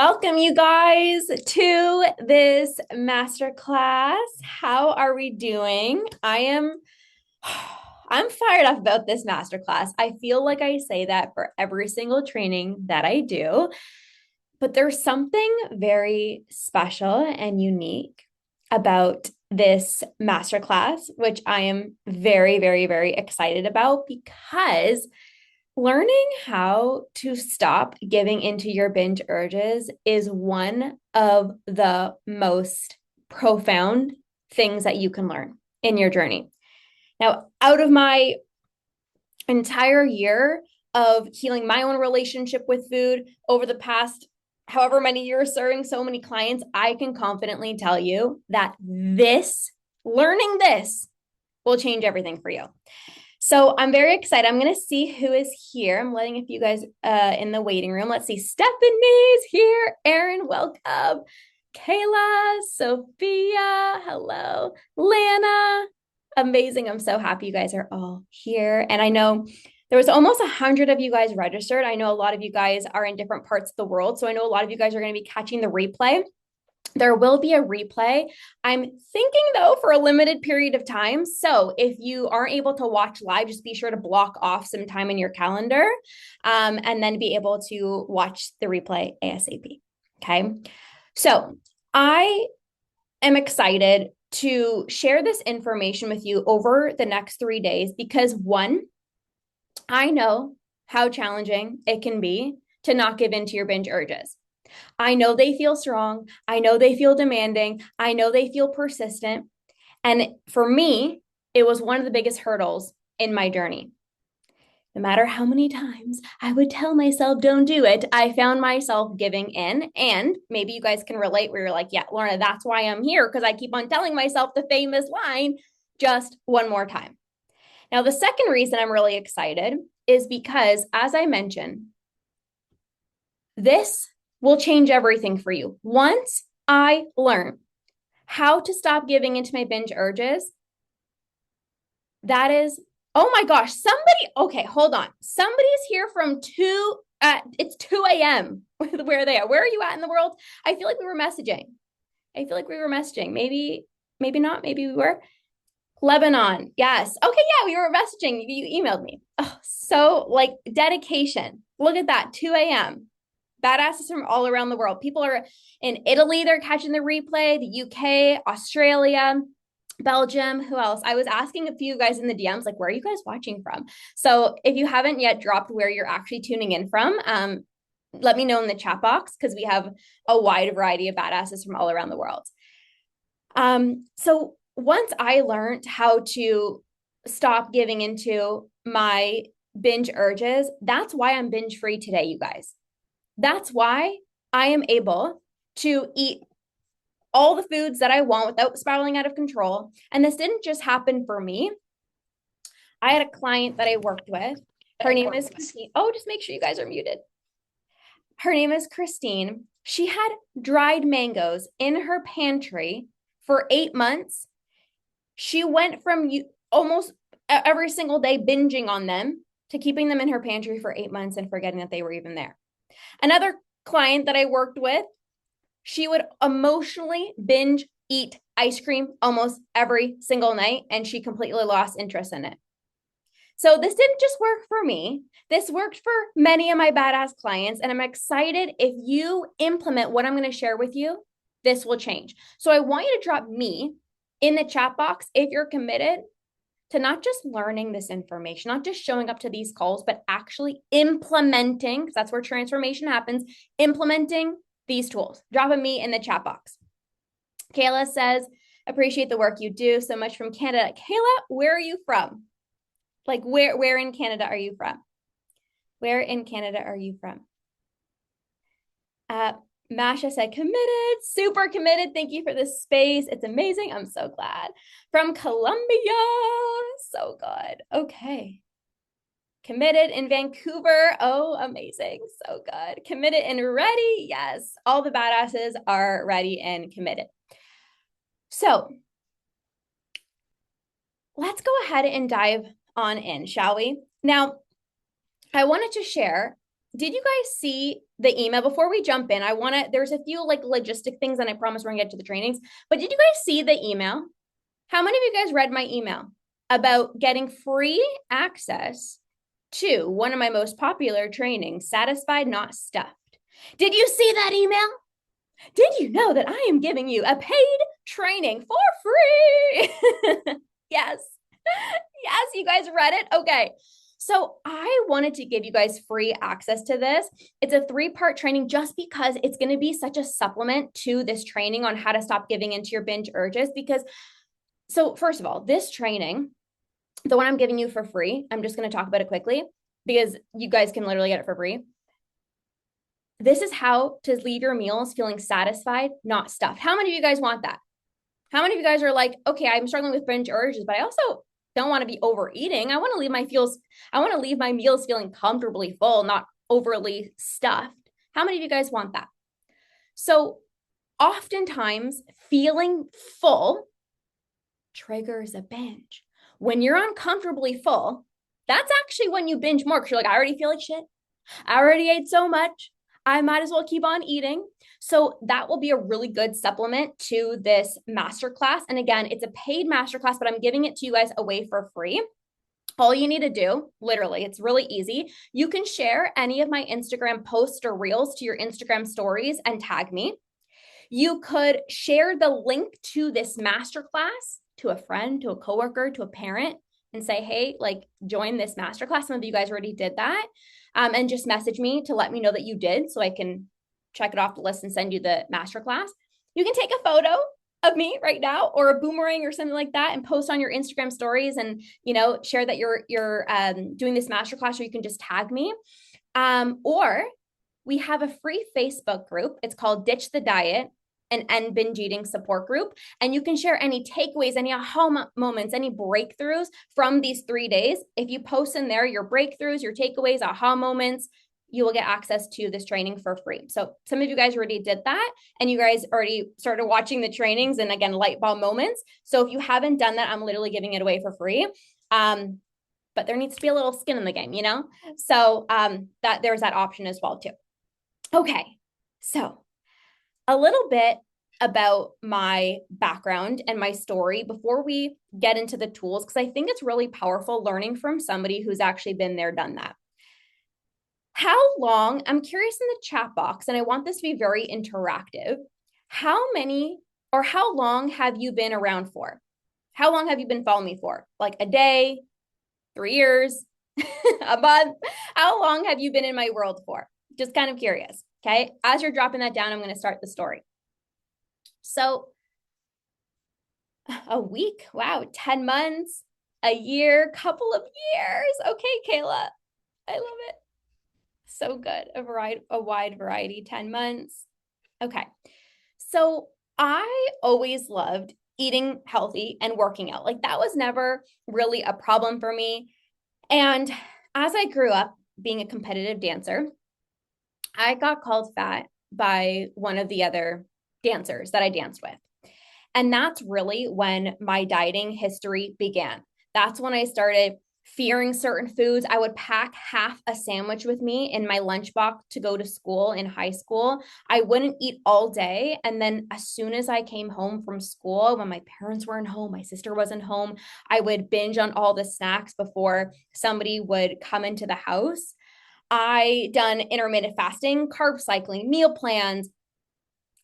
Welcome, you guys, to this masterclass. How are we doing? I'm fired up about this masterclass. I feel like I say that for every single training that I do, but there's something very special and unique about this masterclass, which I am very, very, very excited about because learning how to stop giving into your binge urges is one of the most profound things that you can learn in your journey. Now, out of my entire year of healing my own relationship with food over the past however many years serving so many clients, I can confidently tell you that learning this will change everything for you. So I'm very excited. I'm going to see who is here. I'm letting a few guys in the waiting room. Let's see. Stephanie's here. Erin, welcome. Kayla, Sophia, hello. Lana, amazing. I'm so happy you guys are all here. And I know there was almost 100 of you guys registered. I know a lot of you guys are in different parts of the world. So I know a lot of you guys are going to be catching the replay. There will be a replay. I'm thinking, though, for a limited period of time. So if you aren't able to watch live, just be sure to block off some time in your calendar and then be able to watch the replay ASAP. Okay. So I am excited to share this information with you over the next 3 days because, one, I know how challenging it can be to not give in to your binge urges. I know they feel strong. I know they feel demanding. I know they feel persistent. And for me, it was one of the biggest hurdles in my journey. No matter how many times I would tell myself, don't do it, I found myself giving in. And maybe you guys can relate where you're like, yeah, Lorna, that's why I'm here, because I keep on telling myself the famous line, just one more time. Now, the second reason I'm really excited is because, as I mentioned, this will change everything for you. Once I learn how to stop giving into my binge urges, that is, oh my gosh, okay, hold on. Somebody's here from it's 2 a.m. Where are they at? Where are you at in the world? I feel like we were messaging. Maybe not. Maybe we were. Lebanon. Yes. Okay. Yeah. We were messaging. You emailed me. Oh, so like dedication. Look at that. 2 a.m. Badasses from all around the world. People are in Italy, they're catching the replay, the UK, Australia, Belgium. Who else? I was asking a few guys in the DMs, like, where are you guys watching from? So if you haven't yet dropped where you're actually tuning in from, let me know in the chat box because we have a wide variety of badasses from all around the world. So once I learned how to stop giving into my binge urges, that's why I'm binge free today, you guys. That's why I am able to eat all the foods that I want without spiraling out of control. And this didn't just happen for me. I had a client that I worked with. Her name is Christine. Oh, just make sure you guys are muted. Her name is Christine. She had dried mangoes in her pantry for 8 months. She went from almost every single day binging on them to keeping them in her pantry for 8 months and forgetting that they were even there. Another client that I worked with, she would emotionally binge eat ice cream almost every single night, and she completely lost interest in it. So this didn't just work for me. This worked for many of my badass clients, and I'm excited if you implement what I'm going to share with you, this will change. So I want you to drop me in the chat box if you're committed to not just learning this information, not just showing up to these calls, but actually implementing, because that's where transformation happens, implementing these tools. Drop a me in the chat box. Kayla says, appreciate the work you do so much from Canada. Kayla, where are you from? Like where in Canada are you from? Where in Canada are you from? Masha said, committed, super committed. Thank you for this space. It's amazing. I'm so glad. From Colombia. So good. Okay. Committed in Vancouver. Oh, amazing. So good. Committed and ready. Yes. All the badasses are ready and committed. So let's go ahead and dive on in, shall we? Now, I wanted to share did you guys see the email before we jump in? There's a few like logistic things and I promise we're gonna get to the trainings, but did you guys see the email? How many of you guys read my email about getting free access to one of my most popular trainings, Satisfied, Not Stuffed? Did you see that email? Did you know that I am giving you a paid training for free? Yes. Yes, you guys read it? Okay. So I wanted to give you guys free access to this. It's a 3-part training just because it's going to be such a supplement to this training on how to stop giving into your binge urges. So first of all, this training, the one I'm giving you for free, I'm just going to talk about it quickly because you guys can literally get it for free. This is how to leave your meals feeling satisfied, not stuffed. How many of you guys want that? How many of you guys are like, okay, I'm struggling with binge urges, but I also don't want to be overeating. I want to leave my meals feeling comfortably full, not overly stuffed. How many of you guys want that? So oftentimes feeling full triggers a binge. When you're uncomfortably full, that's actually when you binge more because you're like, I already feel like shit. I already ate so much. I might as well keep on eating. So that will be a really good supplement to this masterclass. And again, it's a paid masterclass, but I'm giving it to you guys away for free. All you need to do, literally, it's really easy. You can share any of my Instagram posts or reels to your Instagram stories and tag me. You could share the link to this masterclass to a friend, to a coworker, to a parent, and say, hey, like join this masterclass. Some of you guys already did that. And just message me to let me know that you did so I can check it off the list and send you the masterclass. You can take a photo of me right now or a boomerang or something like that and post on your Instagram stories and, share that you're doing this masterclass, or you can just tag me. Or we have a free Facebook group. It's called Ditch the Diet and End Binge Eating Support Group. And you can share any takeaways, any aha moments, any breakthroughs from these 3 days. If you post in there your breakthroughs, your takeaways, aha moments, you will get access to this training for free. So some of you guys already did that and you guys already started watching the trainings and again, light bulb moments. So if you haven't done that, I'm literally giving it away for free. But there needs to be a little skin in the game, So that there's that option as well too. Okay, so a little bit about my background and my story before we get into the tools, because I think it's really powerful learning from somebody who's actually been there, done that. How long, I'm curious in the chat box, and I want this to be very interactive. How long have you been around for? How long have you been following me for? Like a day, 3 years, a month? How long have you been in my world for? Just kind of curious. Okay. As you're dropping that down, I'm going to start the story. So a week, wow, 10 months, a year, couple of years. Okay, Kayla, I love it. So good. A wide variety, 10 months. Okay. So I always loved eating healthy and working out. Like that was never really a problem for me. And as I grew up being a competitive dancer, I got called fat by one of the other dancers that I danced with. And that's really when my dieting history began. That's when I started fearing certain foods. I would pack half a sandwich with me in my lunchbox to go to school in high school. I wouldn't eat all day. And then as soon as I came home from school, when my parents weren't home, my sister wasn't home, I would binge on all the snacks before somebody would come into the house. I done intermittent fasting, carb cycling, meal plans,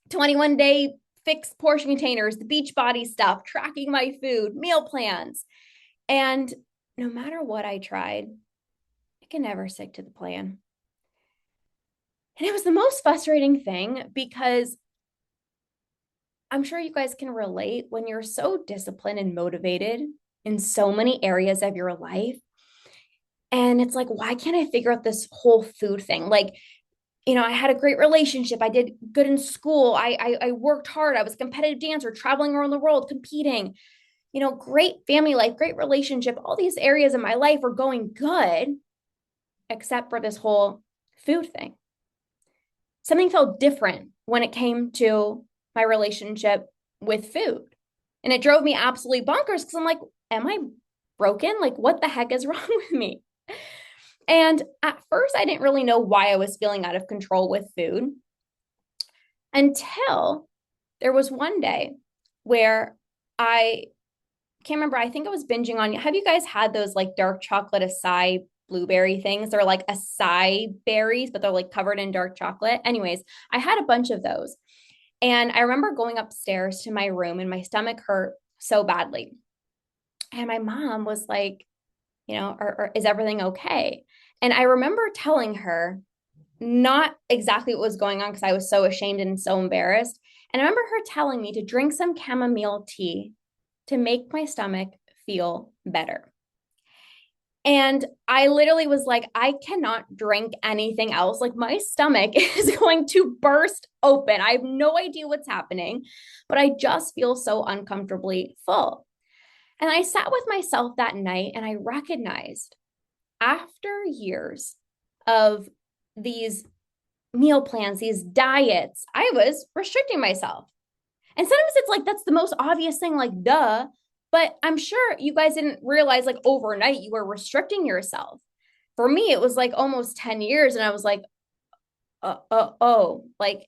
21-day fixed portion containers, the Beachbody stuff, tracking my food, meal plans. And no matter what I tried, I can never stick to the plan. And it was the most frustrating thing because I'm sure you guys can relate when you're so disciplined and motivated in so many areas of your life. And it's like, why can't I figure out this whole food thing? Like, I had a great relationship. I did good in school. I worked hard. I was a competitive dancer, traveling around the world, competing, great family life, great relationship. All these areas of my life are going good, except for this whole food thing. Something felt different when it came to my relationship with food. And it drove me absolutely bonkers because I'm like, am I broken? Like, what the heck is wrong with me? And at first, I didn't really know why I was feeling out of control with food until there was one day where I can't remember. I think I was binging on. Have you guys had those like dark chocolate acai blueberry things? They're like acai berries, but they're like covered in dark chocolate. Anyways, I had a bunch of those. And I remember going upstairs to my room and my stomach hurt so badly. And my mom was like, is everything okay? And I remember telling her not exactly what was going on because I was so ashamed and so embarrassed. And I remember her telling me to drink some chamomile tea to make my stomach feel better. And I literally was like, I cannot drink anything else. Like, my stomach is going to burst open. I have no idea what's happening, but I just feel so uncomfortably full. And I sat with myself that night and I recognized after years of these meal plans, these diets, I was restricting myself. And sometimes it's like, that's the most obvious thing, like, duh. But I'm sure you guys didn't realize, like, overnight you were restricting yourself. For me, it was like almost 10 years. And I was like, like,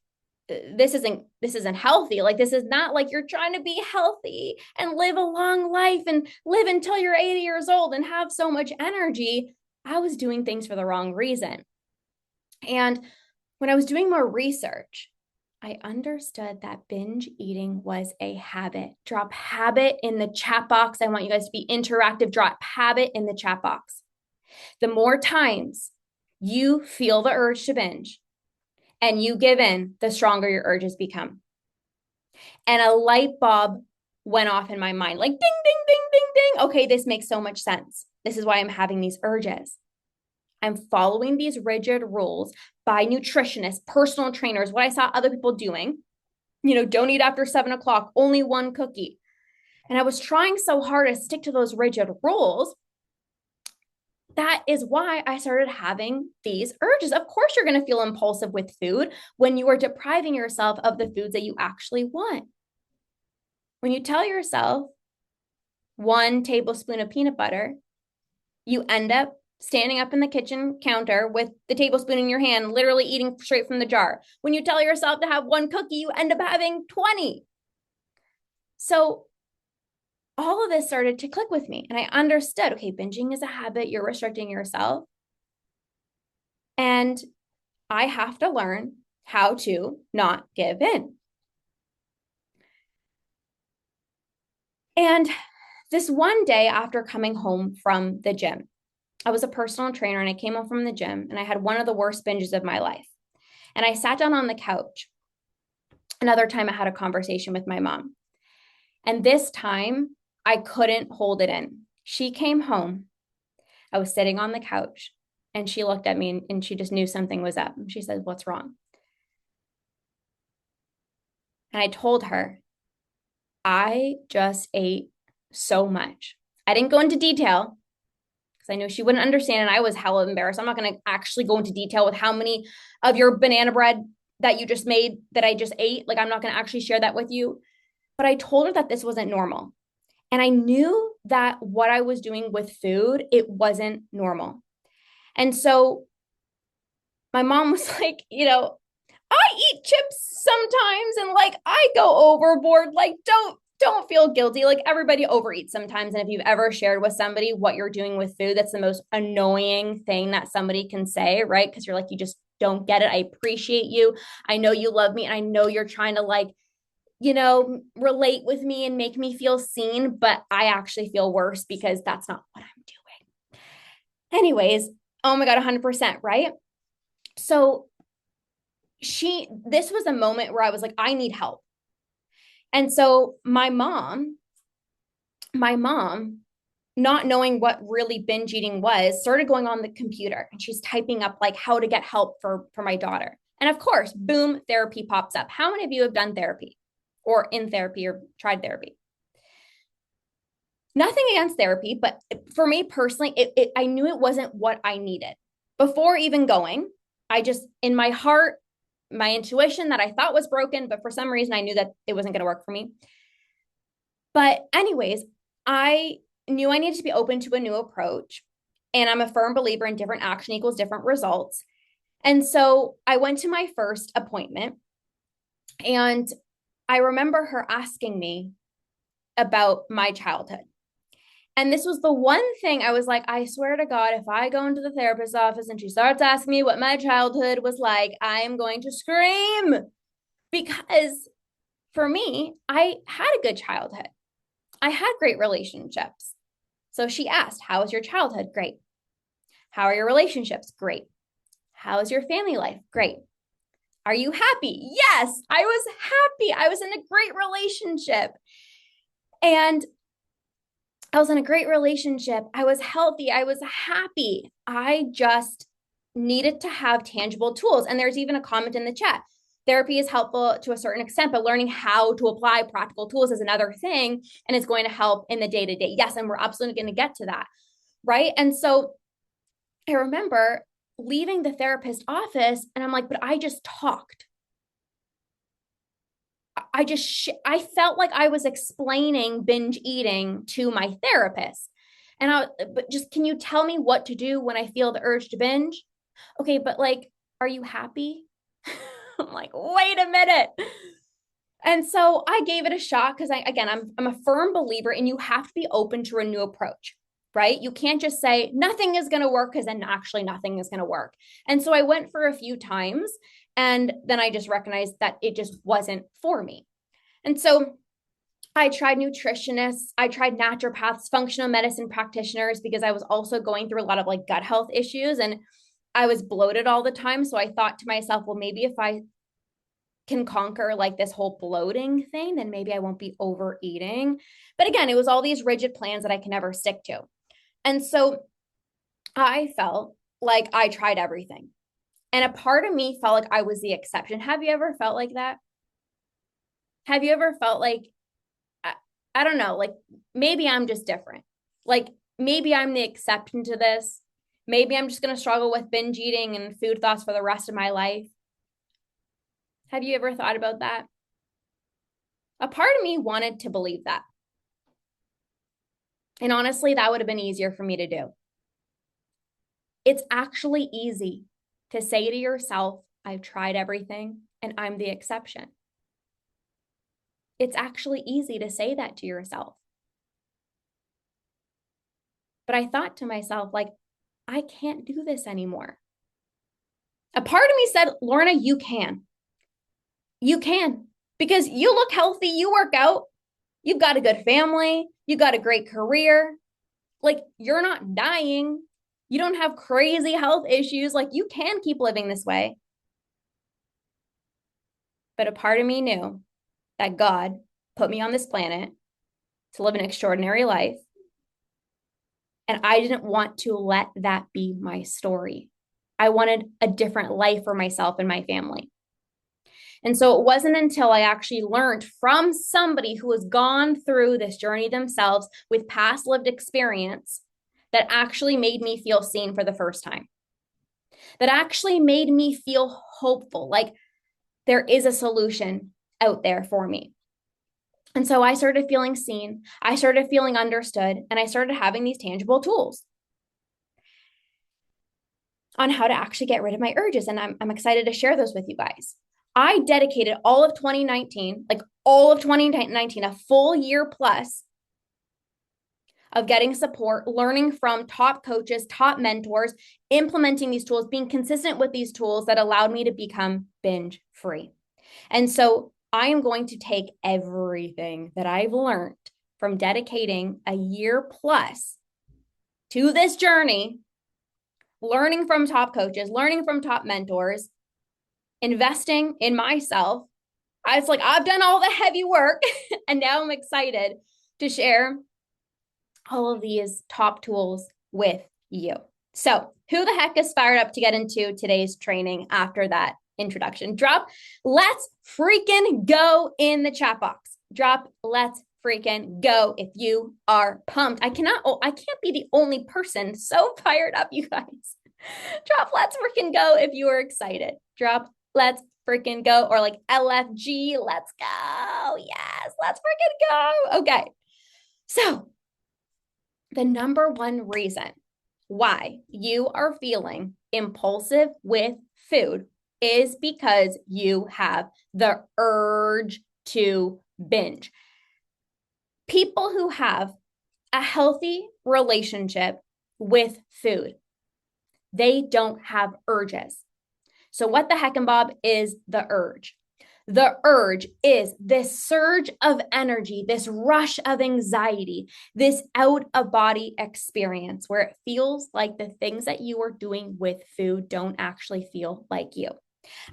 this isn't healthy. Like, this is not like you're trying to be healthy and live a long life and live until you're 80 years old and have so much energy. I was doing things for the wrong reason. And when I was doing more research, I understood that binge eating was a habit. Drop habit in the chat box. I want you guys to be interactive. Drop habit in the chat box. The more times you feel the urge to binge and you give in, the stronger your urges become. And a light bulb went off in my mind, like ding, ding, ding, ding, ding. Okay, this makes so much sense. This is why I'm having these urges. I'm following these rigid rules by nutritionists, personal trainers, what I saw other people doing. Don't eat after 7 o'clock, only one cookie. And I was trying so hard to stick to those rigid rules. That is why I started having these urges. Of course, you're going to feel impulsive with food when you are depriving yourself of the foods that you actually want. When you tell yourself 1 tablespoon of peanut butter, you end up standing up in the kitchen counter with the tablespoon in your hand, literally eating straight from the jar. When you tell yourself to have 1 cookie, you end up having 20. So all of this started to click with me. And I understood, okay, binging is a habit. You're restricting yourself. And I have to learn how to not give in. And this one day after coming home from the gym, I was a personal trainer and I came home from the gym and I had one of the worst binges of my life. And I sat down on the couch. Another time I had a conversation with my mom. And this time I couldn't hold it in. She came home. I was sitting on the couch and she looked at me and she just knew something was up. She said, "What's wrong?" And I told her, I just ate so much. I didn't go into detail because I knew she wouldn't understand and I was hella embarrassed. I'm not going to actually go into detail with how many of your banana bread that you just made that I just ate. Like, I'm not going to actually share that with you. But I told her that this wasn't normal. And I knew that what I was doing with food, it wasn't normal. And so my mom was like, I eat chips sometimes and like I go overboard. Like, don't feel guilty. Like, everybody overeats sometimes. And if you've ever shared with somebody what you're doing with food, that's the most annoying thing that somebody can say, right? Because you're like, you just don't get it. I appreciate you. I know you love me. And I know you're trying to like, relate with me and make me feel seen, but I actually feel worse because that's not what I'm doing. Anyways, oh my God, 100%, right? So this was a moment where I was like, I need help. And so my mom, not knowing what really binge eating was, started going on the computer and she's typing up like how to get help for my daughter. And of course, boom, therapy pops up. How many of you have done therapy or in therapy or tried therapy? Nothing against therapy, but for me personally, I knew it wasn't what I needed. Before even going, I just, in my heart, my intuition that I thought was broken, but for some reason I knew that it wasn't going to work for me. But anyways, I knew I needed to be open to a new approach. And I'm a firm believer in different action equals different results. And so I went to my first appointment, and I remember her asking me about my childhood. And this was the one thing I was like, I swear to God, if I go into the therapist's office and she starts asking me what my childhood was like, I am going to scream. Because for me, I had a good childhood. I had great relationships. So she asked, how was your childhood? Great. How are your relationships? Great. How is your family life? Great. Are you happy? Yes, I was happy. I was in a great relationship. And I was in a great relationship. I was healthy. I was happy. I just needed to have tangible tools. And there's even a comment in the chat. Therapy is helpful to a certain extent, but learning how to apply practical tools is another thing. And it's going to help in the day to day. Yes. And we're absolutely going to get to that. Right. And so I remember leaving the therapist office and I'm like, but I just talked. I felt like I was explaining binge eating to my therapist. But just, can you tell me what to do when I feel the urge to binge? Okay, but like, are you happy? I'm like, wait a minute. And so I gave it a shot because I'm a firm believer in you have to be open to a new approach, right? You can't just say nothing is going to work because then actually nothing is going to work. And so I went for a few times and then I just recognized that it just wasn't for me. And so I tried nutritionists, I tried naturopaths, functional medicine practitioners, because I was also going through a lot of like gut health issues and I was bloated all the time. So I thought to myself, well, maybe if I can conquer like this whole bloating thing, then maybe I won't be overeating. But again, it was all these rigid plans that I can never stick to. And so I felt like I tried everything. And a part of me felt like I was the exception. Have you ever felt like that? Have you ever felt like, I don't know, like maybe I'm just different. Like maybe I'm the exception to this. Maybe I'm just going to struggle with binge eating and food thoughts for the rest of my life. Have you ever thought about that? A part of me wanted to believe that. And honestly, that would have been easier for me to do. It's actually easy to say to yourself, I've tried everything and I'm the exception. It's actually easy to say that to yourself. But I thought to myself, like, I can't do this anymore. A part of me said, Lorna, you can. You can, because you look healthy, you work out, you've got a good family, you got a great career. Like, you're not dying. You don't have crazy health issues. Like, you can keep living this way. But a part of me knew that God put me on this planet to live an extraordinary life. And I didn't want to let that be my story. I wanted a different life for myself and my family. And so it wasn't until I actually learned from somebody who has gone through this journey themselves with past lived experience that actually made me feel seen for the first time. That actually made me feel hopeful, like there is a solution out there for me. And so I started feeling seen, I started feeling understood, and I started having these tangible tools on how to actually get rid of my urges. And I'm excited to share those with you guys. I dedicated all of 2019, like all of 2019, a full year plus of getting support, learning from top coaches, top mentors, implementing these tools, being consistent with these tools that allowed me to become binge free. And so I am going to take everything that I've learned from dedicating a year plus to this journey, learning from top coaches, learning from top mentors, investing in myself. I was like, I've done all the heavy work and now I'm excited to share all of these top tools with you. So who the heck is fired up to get into today's training after that introduction? Drop let's freaking go in the chat box. Drop let's freaking go if you are pumped. I can't be the only person so fired up, you guys. Drop let's freaking go if you are excited. Drop let's freaking go, or like LFG, let's go. Yes, let's freaking go. Okay. So the number one reason why you are feeling impulsive with food is because you have the urge to binge. People who have a healthy relationship with food, they don't have urges. So, what the heck and Bob is the urge? The urge is this surge of energy, this rush of anxiety, this out of body experience where it feels like the things that you are doing with food don't actually feel like you.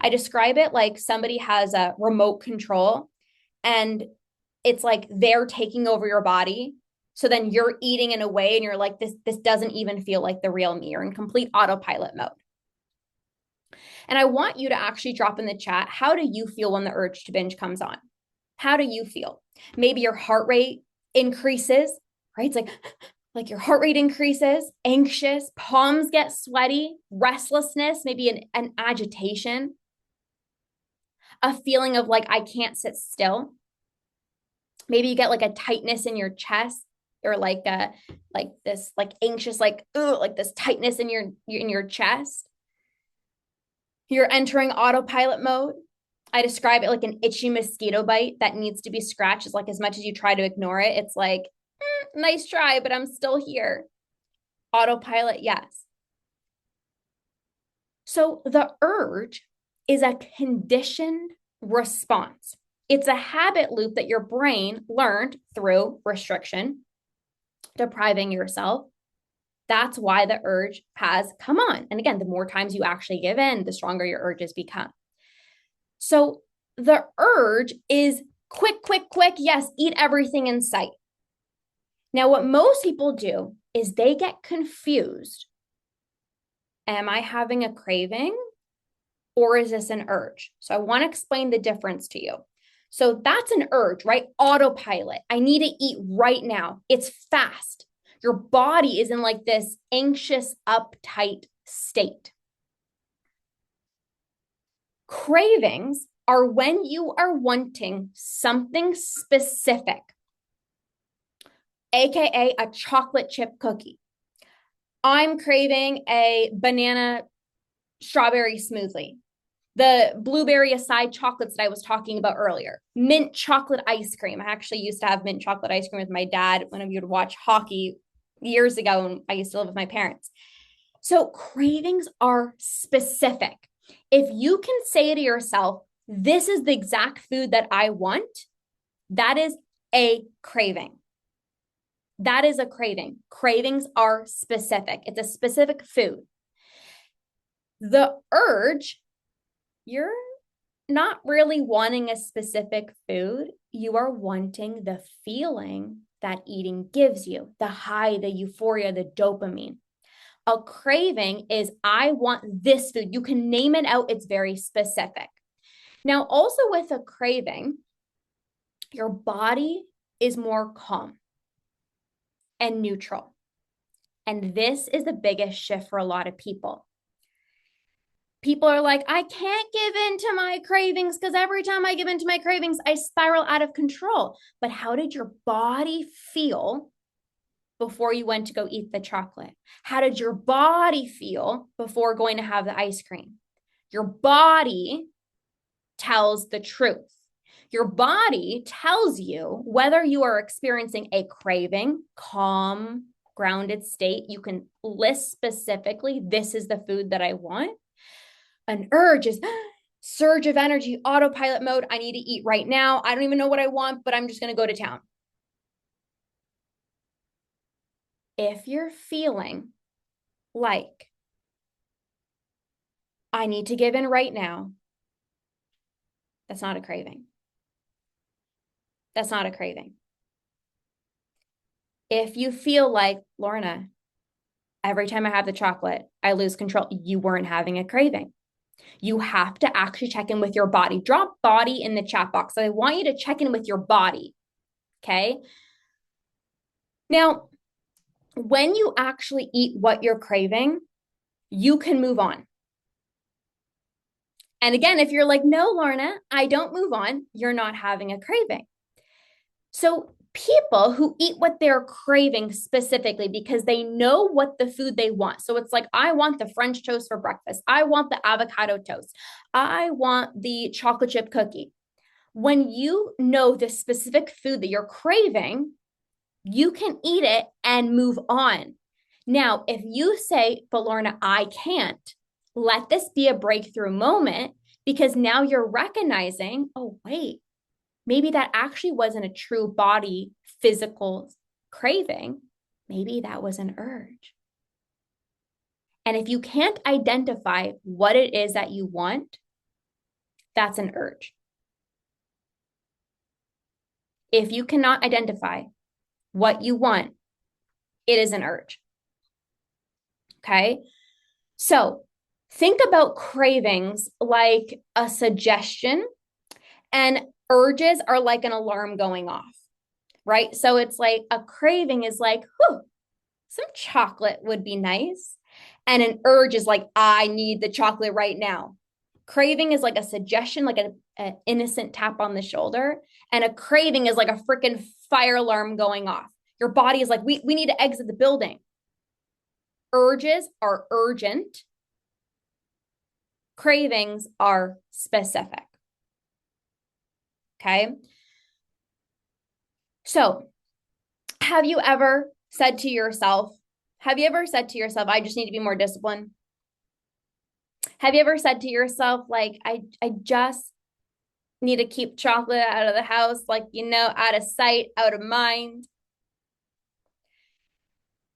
I describe it like somebody has a remote control and it's like they're taking over your body. So then you're eating in a way and you're like, this doesn't even feel like the real me. You're in complete autopilot mode. And I want you to actually drop in the chat, how do you feel when the urge to binge comes on? How do you feel? Maybe your heart rate increases, right? It's like your heart rate increases, anxious, palms get sweaty, restlessness, maybe an agitation, a feeling of like, I can't sit still. Maybe you get like a tightness in your chest or like this like anxious, like this tightness in your chest. You're entering autopilot mode. I describe it like an itchy mosquito bite that needs to be scratched. It's like as much as you try to ignore it, it's like, nice try, but I'm still here. Autopilot, yes. So the urge is a conditioned response. It's a habit loop that your brain learned through restriction, depriving yourself. That's why the urge has come on. And again, the more times you actually give in, the stronger your urges become. So the urge is quick, quick, quick. Yes, eat everything in sight. Now, what most people do is they get confused. Am I having a craving or is this an urge? So I want to explain the difference to you. So that's an urge, right? Autopilot. I need to eat right now. It's fast. Your body is in like this anxious, uptight state. Cravings are when you are wanting something specific, AKA a chocolate chip cookie. I'm craving a banana strawberry smoothie. The blueberry acai chocolates that I was talking about earlier, mint chocolate ice cream. I actually used to have mint chocolate ice cream with my dad when we would watch hockey years ago, and I used to live with my parents. So cravings are specific. If you can say to yourself, this is the exact food that I want, that is a craving. That is a craving. Cravings are specific. It's a specific food. The urge, you're not really wanting a specific food. You are wanting the feeling that eating gives you, the high, the euphoria, the dopamine. A craving is, I want this food. You can name it out. It's very specific. Now, also with a craving, your body is more calm and neutral. And this is the biggest shift for a lot of people. People are like, I can't give in to my cravings because every time I give in to my cravings, I spiral out of control. But how did your body feel before you went to go eat the chocolate? How did your body feel before going to have the ice cream? Your body tells the truth. Your body tells you whether you are experiencing a craving, calm, grounded state. You can list specifically, this is the food that I want. An urge is surge of energy, autopilot mode. I need to eat right now. I don't even know what I want, but I'm just going to go to town. If you're feeling like I need to give in right now, that's not a craving. That's not a craving. If you feel like, Lorna, every time I have the chocolate, I lose control, you weren't having a craving. You have to actually check in with your body. Drop body in the chat box. So I want you to check in with your body. Okay. Now, when you actually eat what you're craving, you can move on. And again, if you're like, no, Lorna, I don't move on, you're not having a craving. So people who eat what they're craving specifically because they know what the food they want. So it's like, I want the French toast for breakfast. I want the avocado toast. I want the chocolate chip cookie. When you know the specific food that you're craving, you can eat it and move on. Now, if you say, but Lorna, I can't, let this be a breakthrough moment because now you're recognizing, oh, wait, maybe that actually wasn't a true body physical craving. Maybe that was an urge. And if you can't identify what it is that you want, that's an urge. If you cannot identify what you want, it is an urge. Okay. So think about cravings like a suggestion, and urges are like an alarm going off, right? So it's like a craving is like, whew, some chocolate would be nice. And an urge is like, I need the chocolate right now. Craving is like a suggestion, like an innocent tap on the shoulder. And a craving is like a freaking fire alarm going off. Your body is like, we need to exit the building. Urges are urgent. Cravings are specific. Okay. So have you ever said to yourself, I just need to be more disciplined? Have you ever said to yourself, like, I just need to keep chocolate out of the house, like, out of sight, out of mind?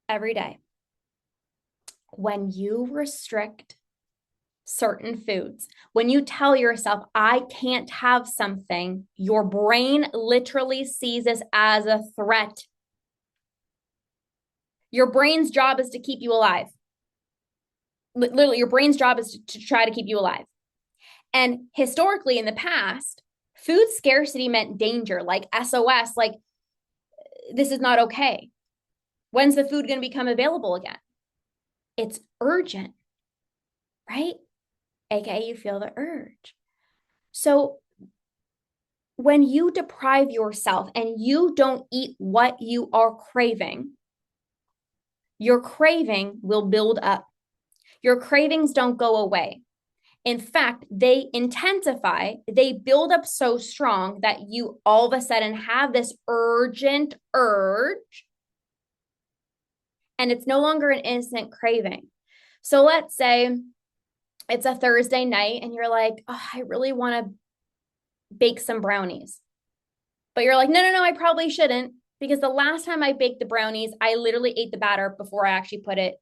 Every day. When you restrict certain foods, when you tell yourself, I can't have something, your brain literally sees this as a threat. Your brain's job is to keep you alive. Literally, your brain's job is to try to keep you alive. And historically, in the past, food scarcity meant danger, like SOS, like this is not okay. When's the food going to become available again? It's urgent, right? AKA you feel the urge. So when you deprive yourself and you don't eat what you are craving, your craving will build up. Your cravings don't go away. In fact, they intensify, they build up so strong that you all of a sudden have this urgent urge, and it's no longer an innocent craving. So let's say it's a Thursday night and you're like, oh, I really want to bake some brownies. But you're like, no, I probably shouldn't, because the last time I baked the brownies, I literally ate the batter before I actually put it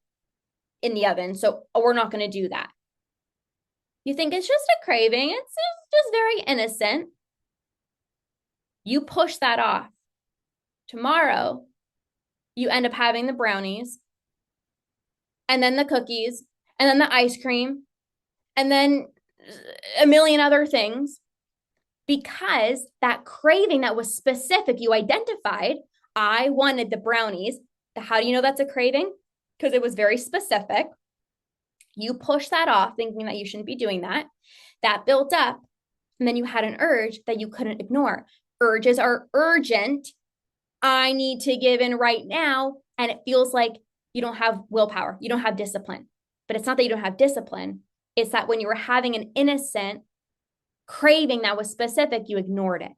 in the oven. So we're not going to do that. You think it's just a craving. It's just very innocent. You push that off. Tomorrow, you end up having the brownies, and then the cookies, and then the ice cream, and then a million other things, because that craving that was specific, you identified, I wanted the brownies. How do you know that's a craving? Because it was very specific. You push that off thinking that you shouldn't be doing that. That built up, and then you had an urge that you couldn't ignore. Urges are urgent. I need to give in right now. And it feels like you don't have willpower. You don't have discipline. But it's not that you don't have discipline. It's that when you were having an innocent craving that was specific, you ignored it.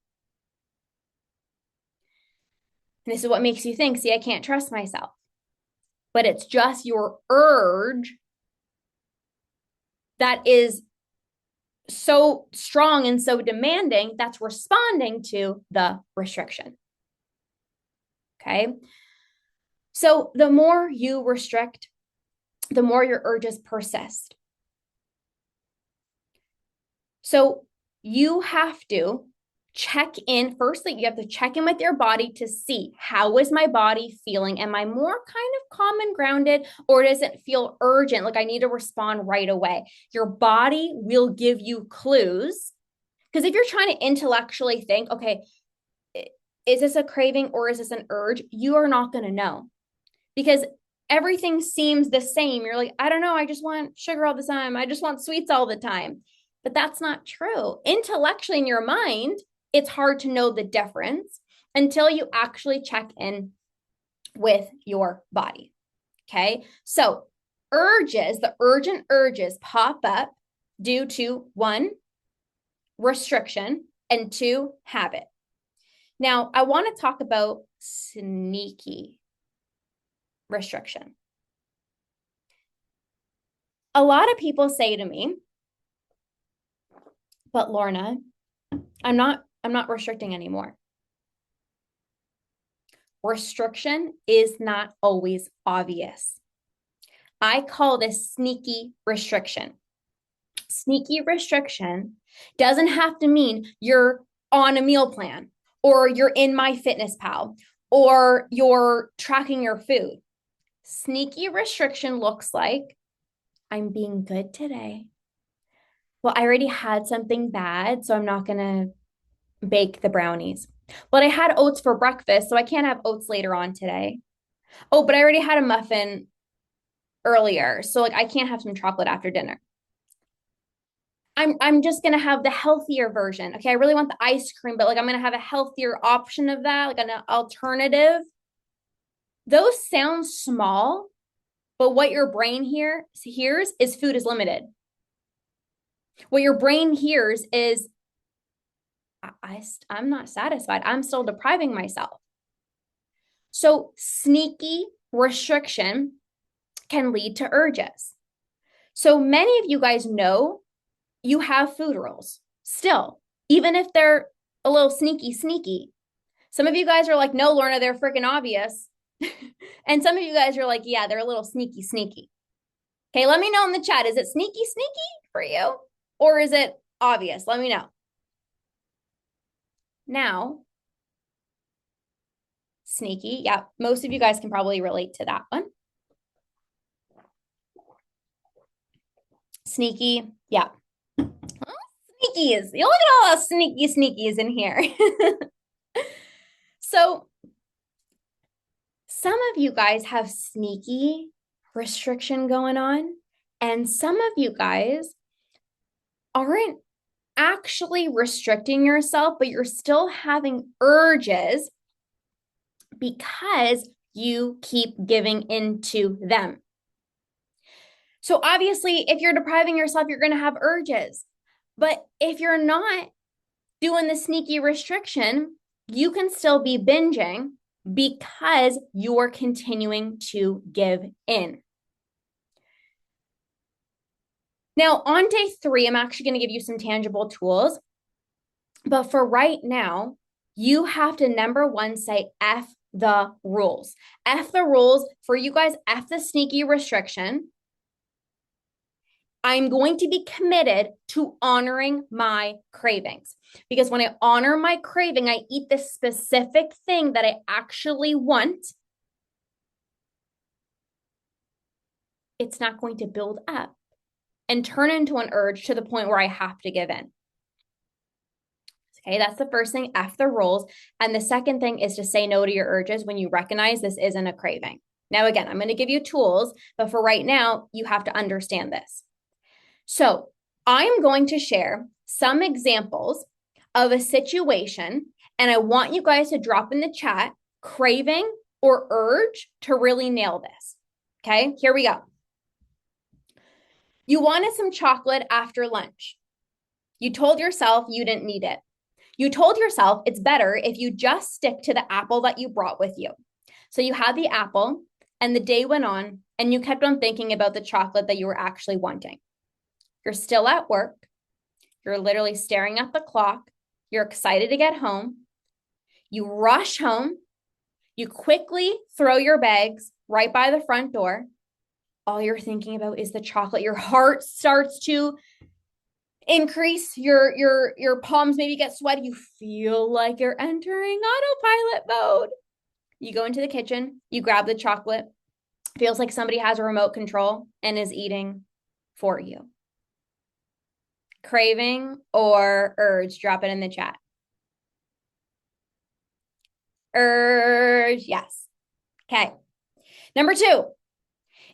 And this is what makes you think, see, I can't trust myself. But it's just your urge that is so strong and so demanding that's responding to the restriction. Okay. So the more you restrict, the more your urges persist. So you have to check in. Firstly, you have to check in with your body to see, how is my body feeling? Am I more kind of calm and grounded, or does it feel urgent? Like I need to respond right away. Your body will give you clues. Because if you're trying to intellectually think, okay, is this a craving or is this an urge? You are not going to know, because everything seems the same. You're like, I don't know. I just want sugar all the time. I just want sweets all the time. But that's not true. Intellectually in your mind, it's hard to know the difference. until you actually check in with your body. Okay. So the urgent urges pop up due to one, restriction, and two, habit. Now, I want to talk about sneaky restriction. A lot of people say to me, but Lorna, I'm not restricting anymore. Restriction is not always obvious. I call this sneaky restriction. Sneaky restriction doesn't have to mean you're on a meal plan or you're in MyFitnessPal or you're tracking your food. Sneaky restriction looks like I'm being good today. Well, I already had something bad, so I'm not going to bake the brownies. But I had oats for breakfast, so I can't have oats later on today. Oh, but I already had a muffin earlier, so like I can't have some chocolate after dinner. I'm just gonna have the healthier version. Okay, I really want the ice cream, but like I'm gonna have a healthier option of that, like an alternative. Those sound small, but what your brain hears is food is limited. What your brain hears is I'm not satisfied. I'm still depriving myself. So sneaky restriction can lead to urges. So many of you guys know you have food rules still, even if they're a little sneaky. Some of you guys are like, no, Lorna, they're freaking obvious. And some of you guys are like, yeah, they're a little sneaky. Okay, let me know in the chat. Is it sneaky for you? Or is it obvious? Let me know. Now, sneaky. Yeah, most of you guys can probably relate to that one. Sneaky. Yeah. Sneakies. You look at all those sneakies in here. So some of you guys have sneaky restriction going on, and some of you guys aren't actually restricting yourself, but you're still having urges because you keep giving into them. So obviously, if you're depriving yourself, you're going to have urges. But if you're not doing the sneaky restriction, you can still be binging because you're continuing to give in. Now, on day 3, I'm actually going to give you some tangible tools. But for right now, you have to, number 1, say F the rules. F the rules for you guys, F the sneaky restriction. I'm going to be committed to honoring my cravings, because when I honor my craving, I eat the specific thing that I actually want. It's not going to build up and turn into an urge to the point where I have to give in. Okay, that's the first thing, F the rules. And the second thing is to say no to your urges when you recognize this isn't a craving. Now, again, I'm going to give you tools, but for right now, you have to understand this. So I'm going to share some examples of a situation, and I want you guys to drop in the chat craving or urge to really nail this. Okay, here we go. You wanted some chocolate after lunch. You told yourself you didn't need it. You told yourself it's better if you just stick to the apple that you brought with you. So you had the apple, and the day went on, and you kept on thinking about the chocolate that you were actually wanting. You're still at work. You're literally staring at the clock. You're excited to get home. You rush home. You quickly throw your bags right by the front door. All you're thinking about is the chocolate. Your heart starts to increase. Your palms maybe get sweaty. You feel like you're entering autopilot mode. You go into the kitchen. You grab the chocolate. Feels like somebody has a remote control and is eating for you. Craving or urge? Drop it in the chat. Urge, yes. Okay. Number 2,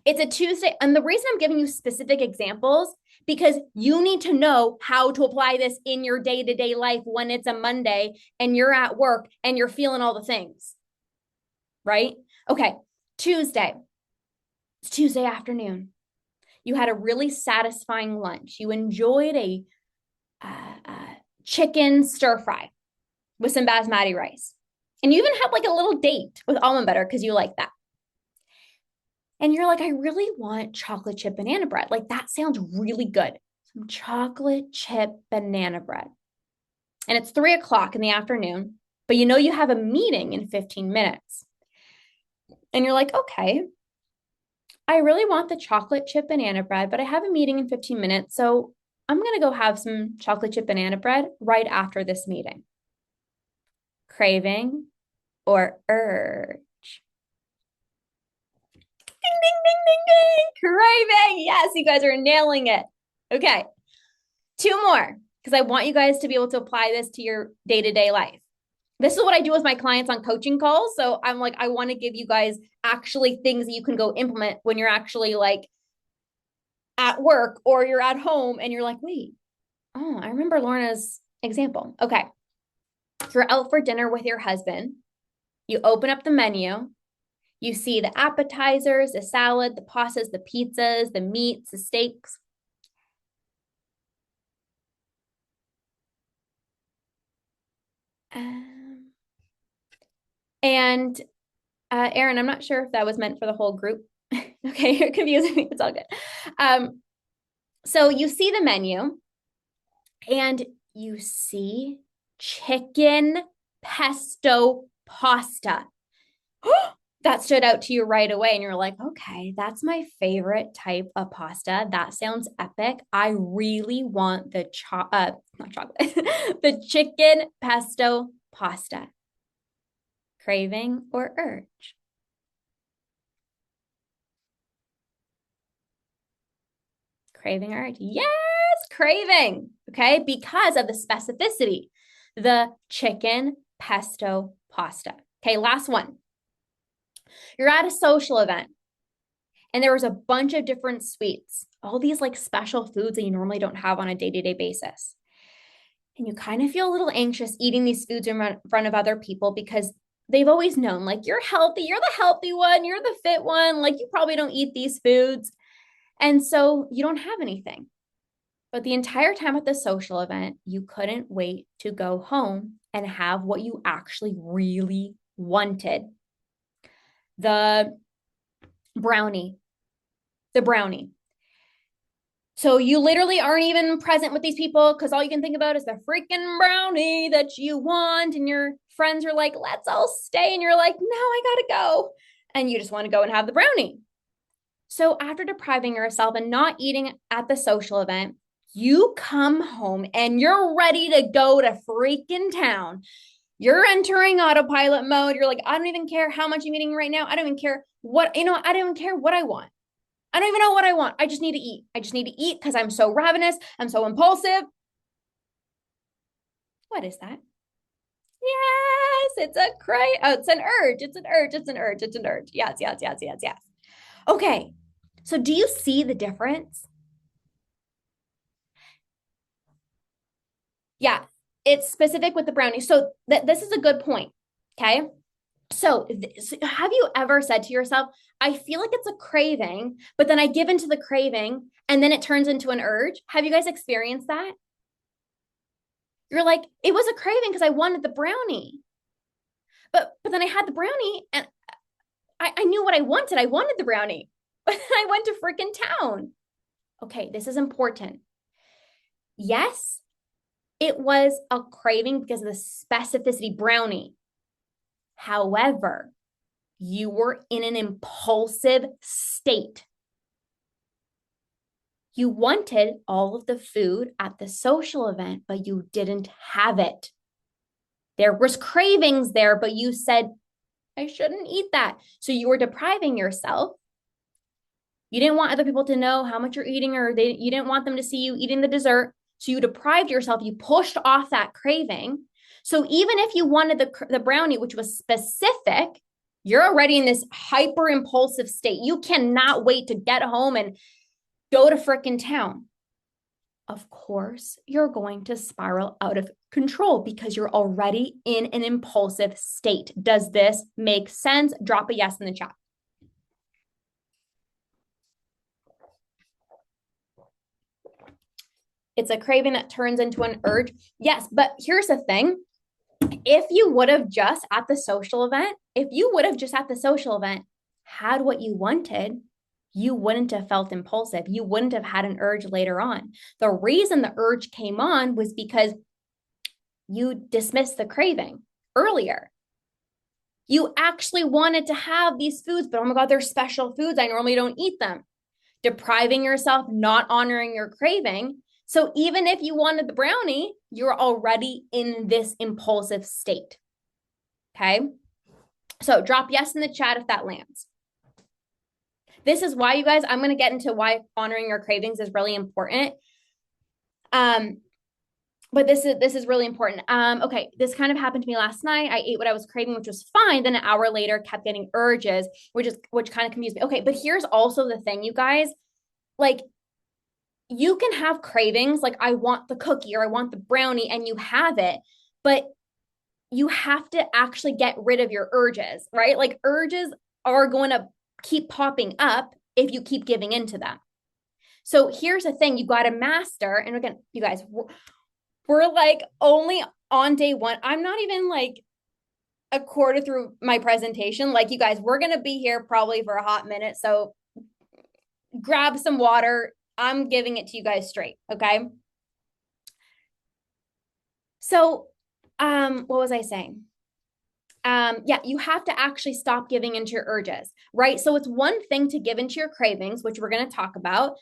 it's a Tuesday. And the reason I'm giving you specific examples, because you need to know how to apply this in your day-to-day life when it's a Monday and you're at work and you're feeling all the things, right? Okay, Tuesday. It's Tuesday afternoon. You had a really satisfying lunch. You enjoyed a chicken stir fry with some basmati rice. And you even had like a little date with almond butter because you like that. And you're like, I really want chocolate chip banana bread. Like that sounds really good. Some chocolate chip banana bread. And it's 3:00 in the afternoon, but you know you have a meeting in 15 minutes. And you're like, okay, I really want the chocolate chip banana bread, but I have a meeting in 15 minutes. So I'm going to go have some chocolate chip banana bread right after this meeting. Craving or urge? Ding, ding, ding, ding, ding. Craving. Yes, you guys are nailing it. Okay. 2 more, because I want you guys to be able to apply this to your day-to-day life. This is what I do with my clients on coaching calls. So I'm like, I want to give you guys actually things that you can go implement when you're actually like at work or you're at home and you're like, wait, oh, I remember Lorna's example. Okay. You're out for dinner with your husband. You open up the menu. You see the appetizers, the salad, the pastas, the pizzas, the meats, the steaks. And Erin, I'm not sure if that was meant for the whole group. Okay, you're confusing me. It's all good. So you see the menu and you see chicken pesto pasta. That stood out to you right away. And you're like, okay, that's my favorite type of pasta. That sounds epic. I really want the not chocolate, the chicken pesto pasta. Craving or urge? Craving or urge? Yes, craving. Okay, because of the specificity. The chicken pesto pasta. Okay, last one. You're at a social event and there was a bunch of different sweets, all these like special foods that you normally don't have on a day-to-day basis. And you kind of feel a little anxious eating these foods in front of other people because they've always known like you're healthy, you're the healthy one, you're the fit one, like you probably don't eat these foods. And so you don't have anything. But the entire time at the social event, you couldn't wait to go home and have what you actually really wanted. The brownie. So you literally aren't even present with these people because all you can think about is the freaking brownie that you want. And your friends are like, let's all stay. And you're like, no, I gotta go. And you just want to go and have the brownie. So after depriving yourself and not eating at the social event, you come home and you're ready to go to freaking town. You're entering autopilot mode. You're like, I don't even care how much I'm eating right now. I don't even care what, I don't even care what I want. I don't even know what I want. I just need to eat. I just need to eat because I'm so ravenous. I'm so impulsive. What is that? Yes, it's a crave. Oh, it's an urge. It's an urge. It's an urge. It's an urge. Yes, yes, yes, yes, yes. Okay. So do you see the difference? Yeah, it's specific with the brownie. So this is a good point. Okay. So have you ever said to yourself, I feel like it's a craving, but then I give into the craving and then it turns into an urge? Have you guys experienced that? You're like, it was a craving because I wanted the brownie. But then I had the brownie and I knew what I wanted. I wanted the brownie, but then I went to freaking town. Okay, this is important. Yes, it was a craving because of the specificity brownie. However, you were in an impulsive state. You wanted all of the food at the social event, but you didn't have it. There was cravings there, but you said, I shouldn't eat that. So you were depriving yourself. You didn't want other people to know how much you're eating, or you didn't want them to see you eating the dessert. So you deprived yourself. You pushed off that craving. So even if you wanted the brownie, which was specific, you're already in this hyper impulsive state. You cannot wait to get home and go to frickin' town. of course, you're going to spiral out of control because you're already in an impulsive state. Does this make sense? Drop a yes in the chat. It's a craving that turns into an urge. Yes, but here's the thing. If you would have just at the social event, had what you wanted, you wouldn't have felt impulsive. You wouldn't have had an urge later on. The reason the urge came on was because you dismissed the craving earlier. You actually wanted to have these foods, but oh my God, they're special foods. I normally don't eat them. Depriving yourself, not honoring your craving. So even if you wanted the brownie, you're already in this impulsive state. Okay. So drop yes in the chat if that lands. This is why, you guys, I'm going to get into why honoring your cravings is really important. But this is really important. Okay, this kind of happened to me last night. I ate what I was craving, which was fine. Then an hour later, kept getting urges, which kind of confused me. Okay, but here's also the thing, you guys. Like, you can have cravings, like I want the cookie or I want the brownie, and you have it, but you have to actually get rid of your urges, right? Like, urges are going to keep popping up if you keep giving into them. So here's the thing, you got to master. And again, you guys, we're like only on day one. I'm not even like a quarter through my presentation. Like, you guys, we're going to be here probably for a hot minute. So grab some water. I'm giving it to you guys straight. Okay. So, what was I saying? Yeah, you have to actually stop giving into your urges, right? So it's one thing to give into your cravings, which we're going to talk about,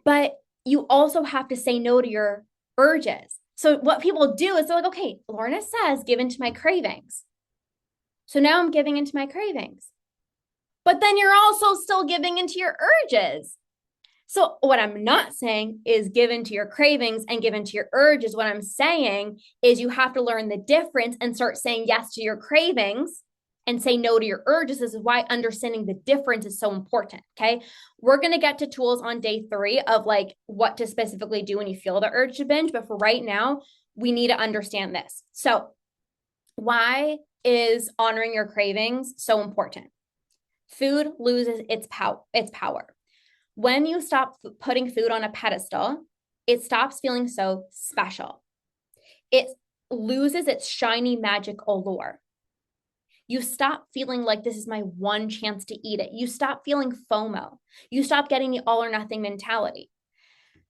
but you also have to say no to your urges. So what people do is they're like, okay, Lorna says give into my cravings. So now I'm giving into my cravings. But then you're also still giving into your urges. So what I'm not saying is give into your cravings and give into your urges. What I'm saying is you have to learn the difference and start saying yes to your cravings and say no to your urges. This is why understanding the difference is so important. Okay. We're going to get to tools on day 3 of like what to specifically do when you feel the urge to binge. But for right now, we need to understand this. So why is honoring your cravings so important? Food loses its power. When you stop putting food on a pedestal, it stops feeling so special. It loses its shiny magic allure. You stop feeling like this is my one chance to eat it. You stop feeling FOMO. You stop getting the all or nothing mentality.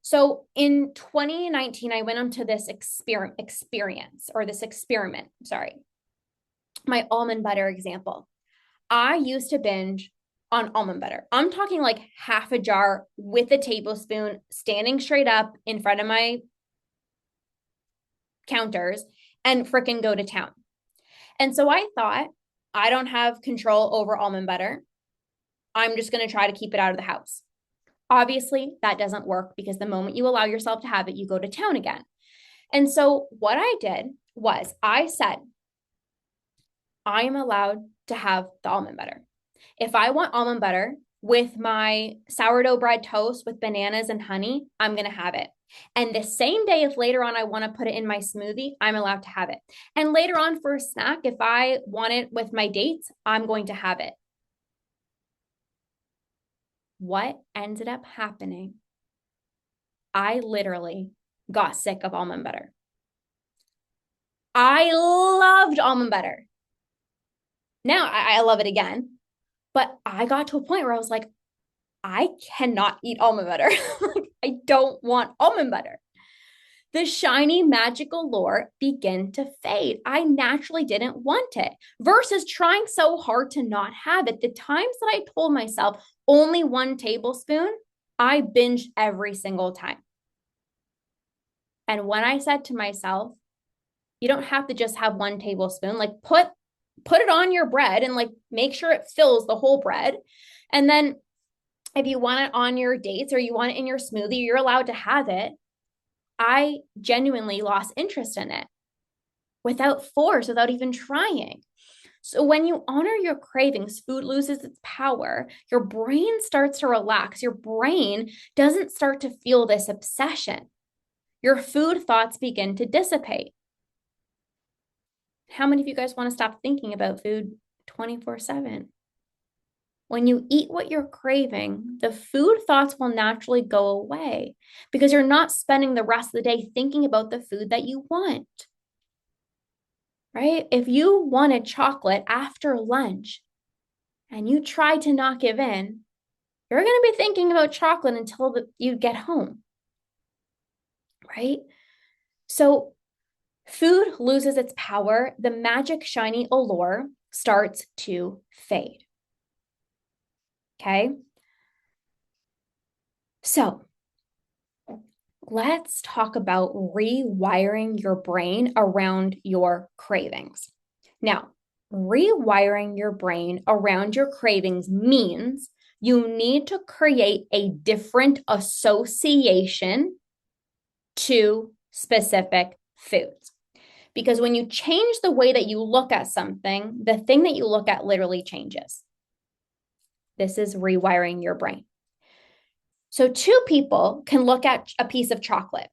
So in 2019, I went onto this experiment, my almond butter example. I used to binge on almond butter. I'm talking like half a jar with a tablespoon, standing straight up in front of my counters and fricking go to town. And so I thought, I don't have control over almond butter. I'm just going to try to keep it out of the house. Obviously, that doesn't work because the moment you allow yourself to have it, you go to town again. And so what I did was I said, I am allowed to have the almond butter. If I want almond butter with my sourdough bread toast with bananas and honey, I'm going to have it. And the same day, if later on I want to put it in my smoothie, I'm allowed to have it. And later on for a snack, if I want it with my dates, I'm going to have it. What ended up happening? I literally got sick of almond butter. I loved almond butter. Now I love it again. But I got to a point where I was like, I cannot eat almond butter. I don't want almond butter. The shiny magical lure began to fade. I naturally didn't want it versus trying so hard to not have it. The times that I told myself only 1 tablespoon, I binged every single time. And when I said to myself, you don't have to just have 1 tablespoon, like put it on your bread and like make sure it fills the whole bread. And then if you want it on your dates or you want it in your smoothie, you're allowed to have it. I genuinely lost interest in it without force, without even trying. So when you honor your cravings, food loses its power. Your brain starts to relax. Your brain doesn't start to feel this obsession. your food thoughts begin to dissipate. How many of you guys want to stop thinking about food 24/7? When you eat what you're craving, the food thoughts will naturally go away because you're not spending the rest of the day thinking about the food that you want. Right? If you wanted chocolate after lunch and you try to not give in, you're going to be thinking about chocolate until you get home. Right? So food loses its power. The magic shiny allure starts to fade. Okay? So let's talk about rewiring your brain around your cravings. Now, rewiring your brain around your cravings means you need to create a different association to specific foods. Because when you change the way that you look at something, the thing that you look at literally changes. This is rewiring your brain. So two people can look at a piece of chocolate.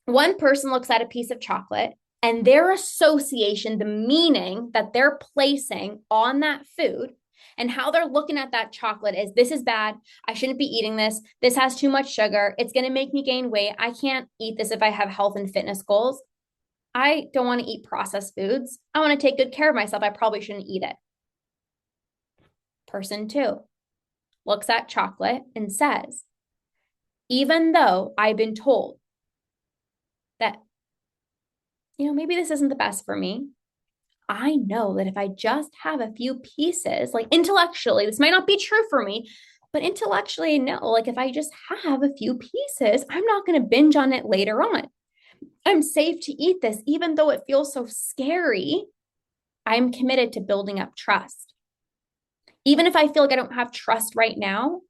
One person looks at a piece of chocolate and their association, the meaning that they're placing on that food and how they're looking at that chocolate is, this is bad. I shouldn't be eating this. This has too much sugar. It's going to make me gain weight. I can't eat this if I have health and fitness goals. I don't want to eat processed foods. I want to take good care of myself. I probably shouldn't eat it. Person two looks at chocolate and says, even though I've been told that, maybe this isn't the best for me, I know that if I just have a few pieces, like intellectually, this might not be true for me, but intellectually, no, like if I just have a few pieces, I'm not going to binge on it later on. I'm safe to eat this, even though it feels so scary. I'm committed to building up trust. Even if I feel like I don't have trust right now,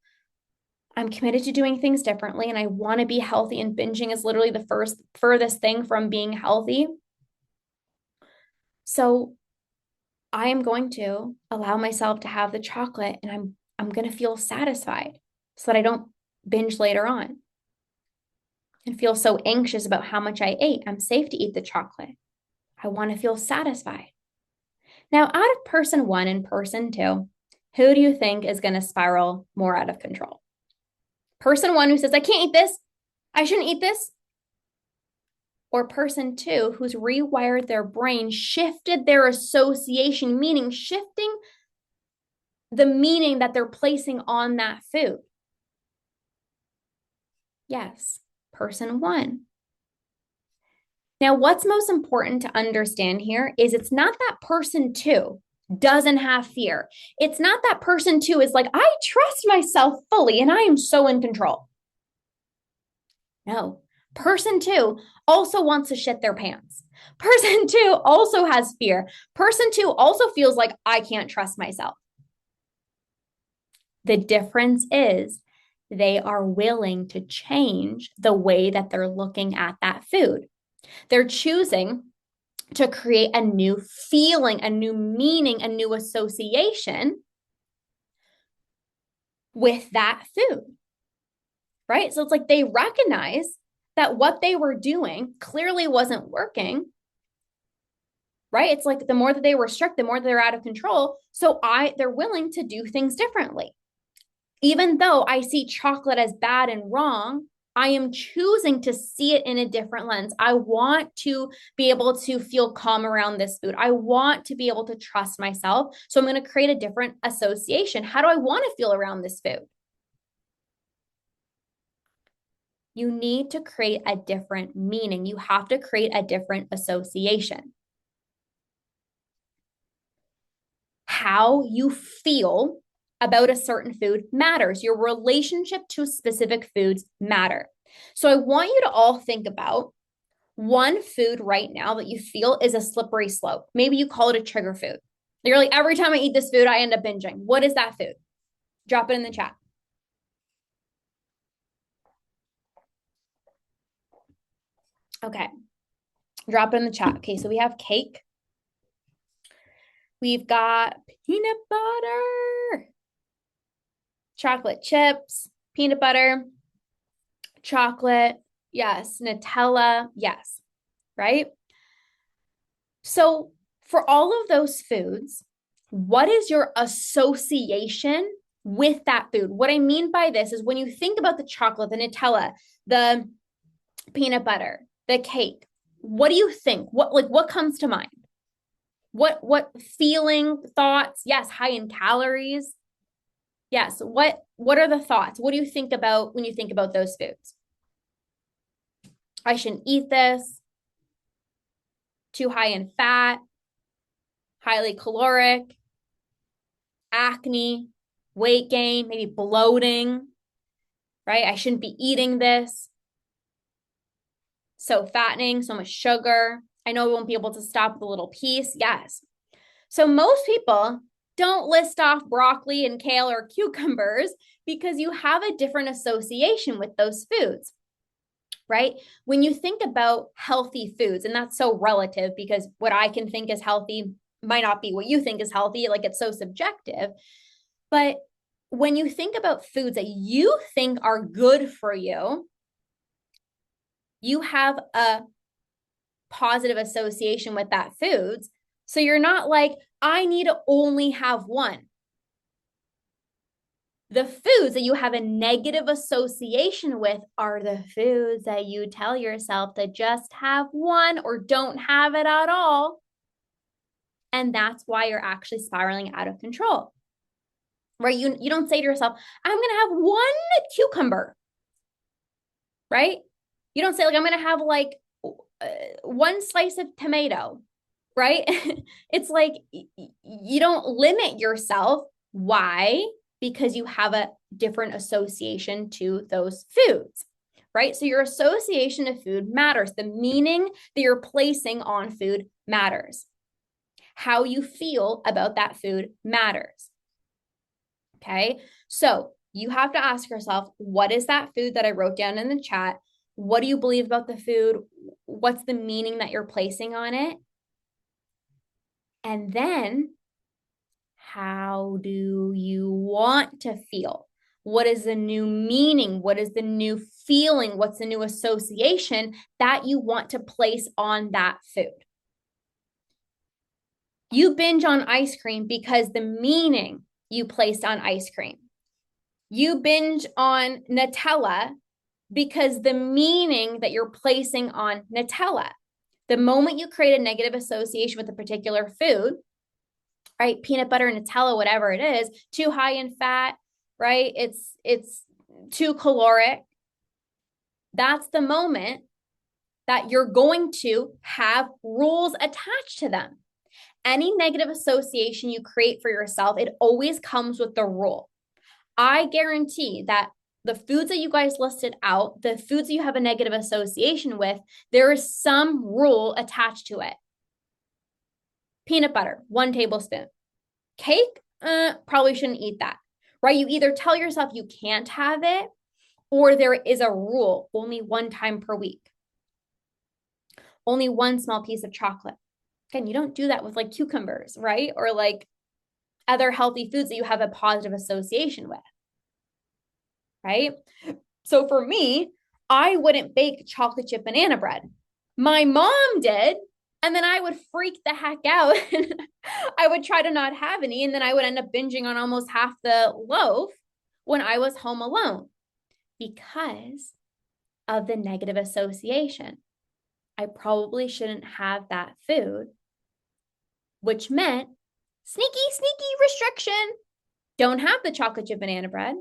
I'm committed to doing things differently and I want to be healthy, and binging is literally the furthest thing from being healthy. So I am going to allow myself to have the chocolate and I'm going to feel satisfied so that I don't binge later on and feel so anxious about how much I ate. I'm safe to eat the chocolate. I want to feel satisfied. Now, out of person one and person two, who do you think is going to spiral more out of control? Person one who says, I can't eat this. I shouldn't eat this. Or person two who's rewired their brain, shifted their association, meaning shifting the meaning that they're placing on that food. Yes, person one. Now, what's most important to understand here is it's not that person two doesn't have fear. It's not that person two is like, I trust myself fully and I am so in control. No, person two also wants to shit their pants. Person two also has fear. Person two also feels like I can't trust myself. The difference is they are willing to change the way that they're looking at that food. They're choosing to create a new feeling, a new meaning, a new association with that food, right? So it's like they recognize that what they were doing clearly wasn't working, right? It's like the more that they restrict, the more they're out of control. So they're willing to do things differently. Even though I see chocolate as bad and wrong, I am choosing to see it in a different lens. I want to be able to feel calm around this food. I want to be able to trust myself. So I'm going to create a different association. How do I want to feel around this food? You need to create a different meaning. You have to create a different association. How you feel about a certain food matters. Your relationship to specific foods matter. So I want you to all think about one food right now that you feel is a slippery slope. Maybe you call it a trigger food. You're like, every time I eat this food, I end up binging. What is that food? Drop it in the chat. Okay. Drop it in the chat. Okay, so we have cake. We've got peanut butter, chocolate chips, peanut butter, chocolate, Yes. Nutella. Yes. Right. So for all of those foods, what is your association with that food? What I mean by this is when you think about the chocolate, the Nutella, the peanut butter, the cake, what do you think? What comes to mind? What feeling, thoughts? Yes, high in calories. Yes. What are the thoughts? What do you think about when you think about those foods? I shouldn't eat this. Too high in fat, highly caloric, acne, weight gain, maybe bloating, right? I shouldn't be eating this. So fattening, so much sugar. I know we won't be able to stop with a little piece. Yes. So most people don't list off broccoli and kale or cucumbers because you have a different association with those foods, right? When you think about healthy foods, and that's so relative because what I can think is healthy might not be what you think is healthy. Like it's so subjective. But when you think about foods that you think are good for you, you have a positive association with that foods. So you're not like, I need to only have one. The foods that you have a negative association with are the foods that you tell yourself to just have one or don't have it at all. And that's why you're actually spiraling out of control. Right? You don't say to yourself, I'm going to have one cucumber. Right? You don't say like I'm going to have like one slice of tomato, right? It's like you don't limit yourself. Why? Because you have a different association to those foods, right? So your association of food matters. The meaning that you're placing on food matters. How you feel about that food matters. Okay. So you have to ask yourself, what is that food that I wrote down in the chat? What do you believe about the food? What's the meaning that you're placing on it? And then how do you want to feel? What is the new meaning? What is the new feeling? What's the new association that you want to place on that food? You binge on ice cream because the meaning you placed on ice cream. You binge on Nutella because the meaning that you're placing on Nutella. The moment you create a negative association with a particular food, right? Peanut butter, Nutella, whatever it is, too high in fat, right? It's too caloric. That's the moment that you're going to have rules attached to them. Any negative association you create for yourself, it always comes with the rule. I guarantee that the foods that you guys listed out, the foods that you have a negative association with, there is some rule attached to it. Peanut butter, 1 tablespoon. Cake, probably shouldn't eat that, right? You either tell yourself you can't have it, or there is a rule, only 1 time per week. Only 1 small piece of chocolate. Again, you don't do that with like cucumbers, right? Or like other healthy foods that you have a positive association with, right? So for me, I wouldn't bake chocolate chip banana bread. My mom did, and then I would freak the heck out. I would try to not have any, and then I would end up binging on almost half the loaf when I was home alone because of the negative association. I probably shouldn't have that food, which meant sneaky restriction. Don't have the chocolate chip banana bread.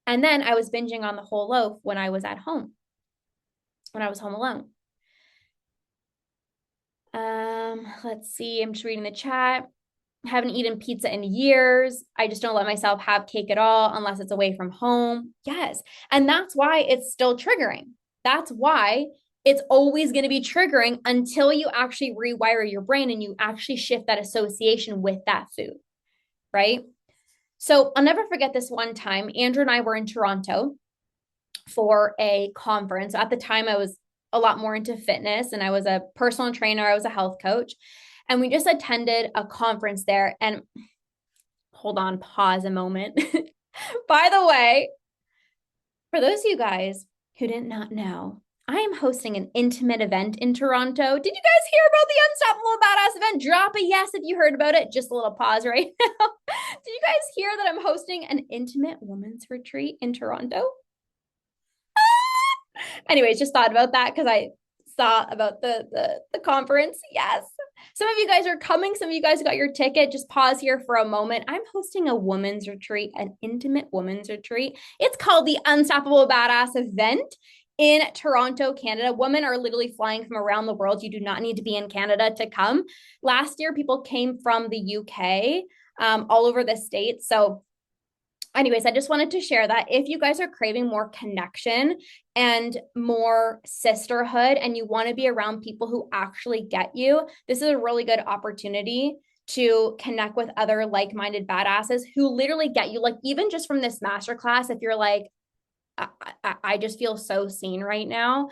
And then I was binging on the whole loaf when I was at home, when I was home alone. Let's see. I'm just reading the chat. Haven't eaten pizza in years. I just don't let myself have cake at all unless it's away from home. Yes. And that's why it's still triggering. That's why it's always going to be triggering until you actually rewire your brain and you actually shift that association with that food. Right. So I'll never forget this one time. Andrew and I were in Toronto for a conference. At the time, I was a lot more into fitness and I was a personal trainer. I was a health coach. And we just attended a conference there. And hold on, pause a moment. By the way, for those of you guys who did not know, I am hosting an intimate event in Toronto. Did you guys hear about the Unstoppable Badass event? Drop a yes if you heard about it. Just a little pause right now. Did you guys hear that I'm hosting an intimate women's retreat in Toronto? Anyways, just thought about that because I saw about the conference. Yes. Some of you guys are coming. Some of you guys got your ticket. Just pause here for a moment. I'm hosting a women's retreat, an intimate women's retreat. It's called the Unstoppable Badass event in Toronto, Canada. Women are literally flying from around the world. You do not need to be in Canada to come. Last year, people came from the UK, all over the States. So anyways, I just wanted to share that if you guys are craving more connection and more sisterhood and you want to be around people who actually get you, this is a really good opportunity to connect with other like-minded badasses who literally get you. Like even just from this masterclass, if you're like, I just feel so seen right now,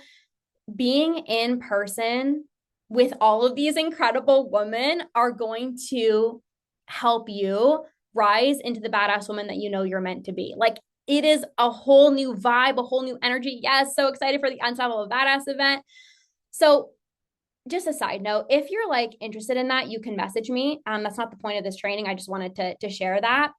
being in person with all of these incredible women are going to help you rise into the badass woman that you know you're meant to be. Like it is a whole new vibe, a whole new energy. Yes, so excited for the Unstoppable Badass event. So just a side note, if you're like interested in that, you can message me. That's not the point of this training. I just wanted to share that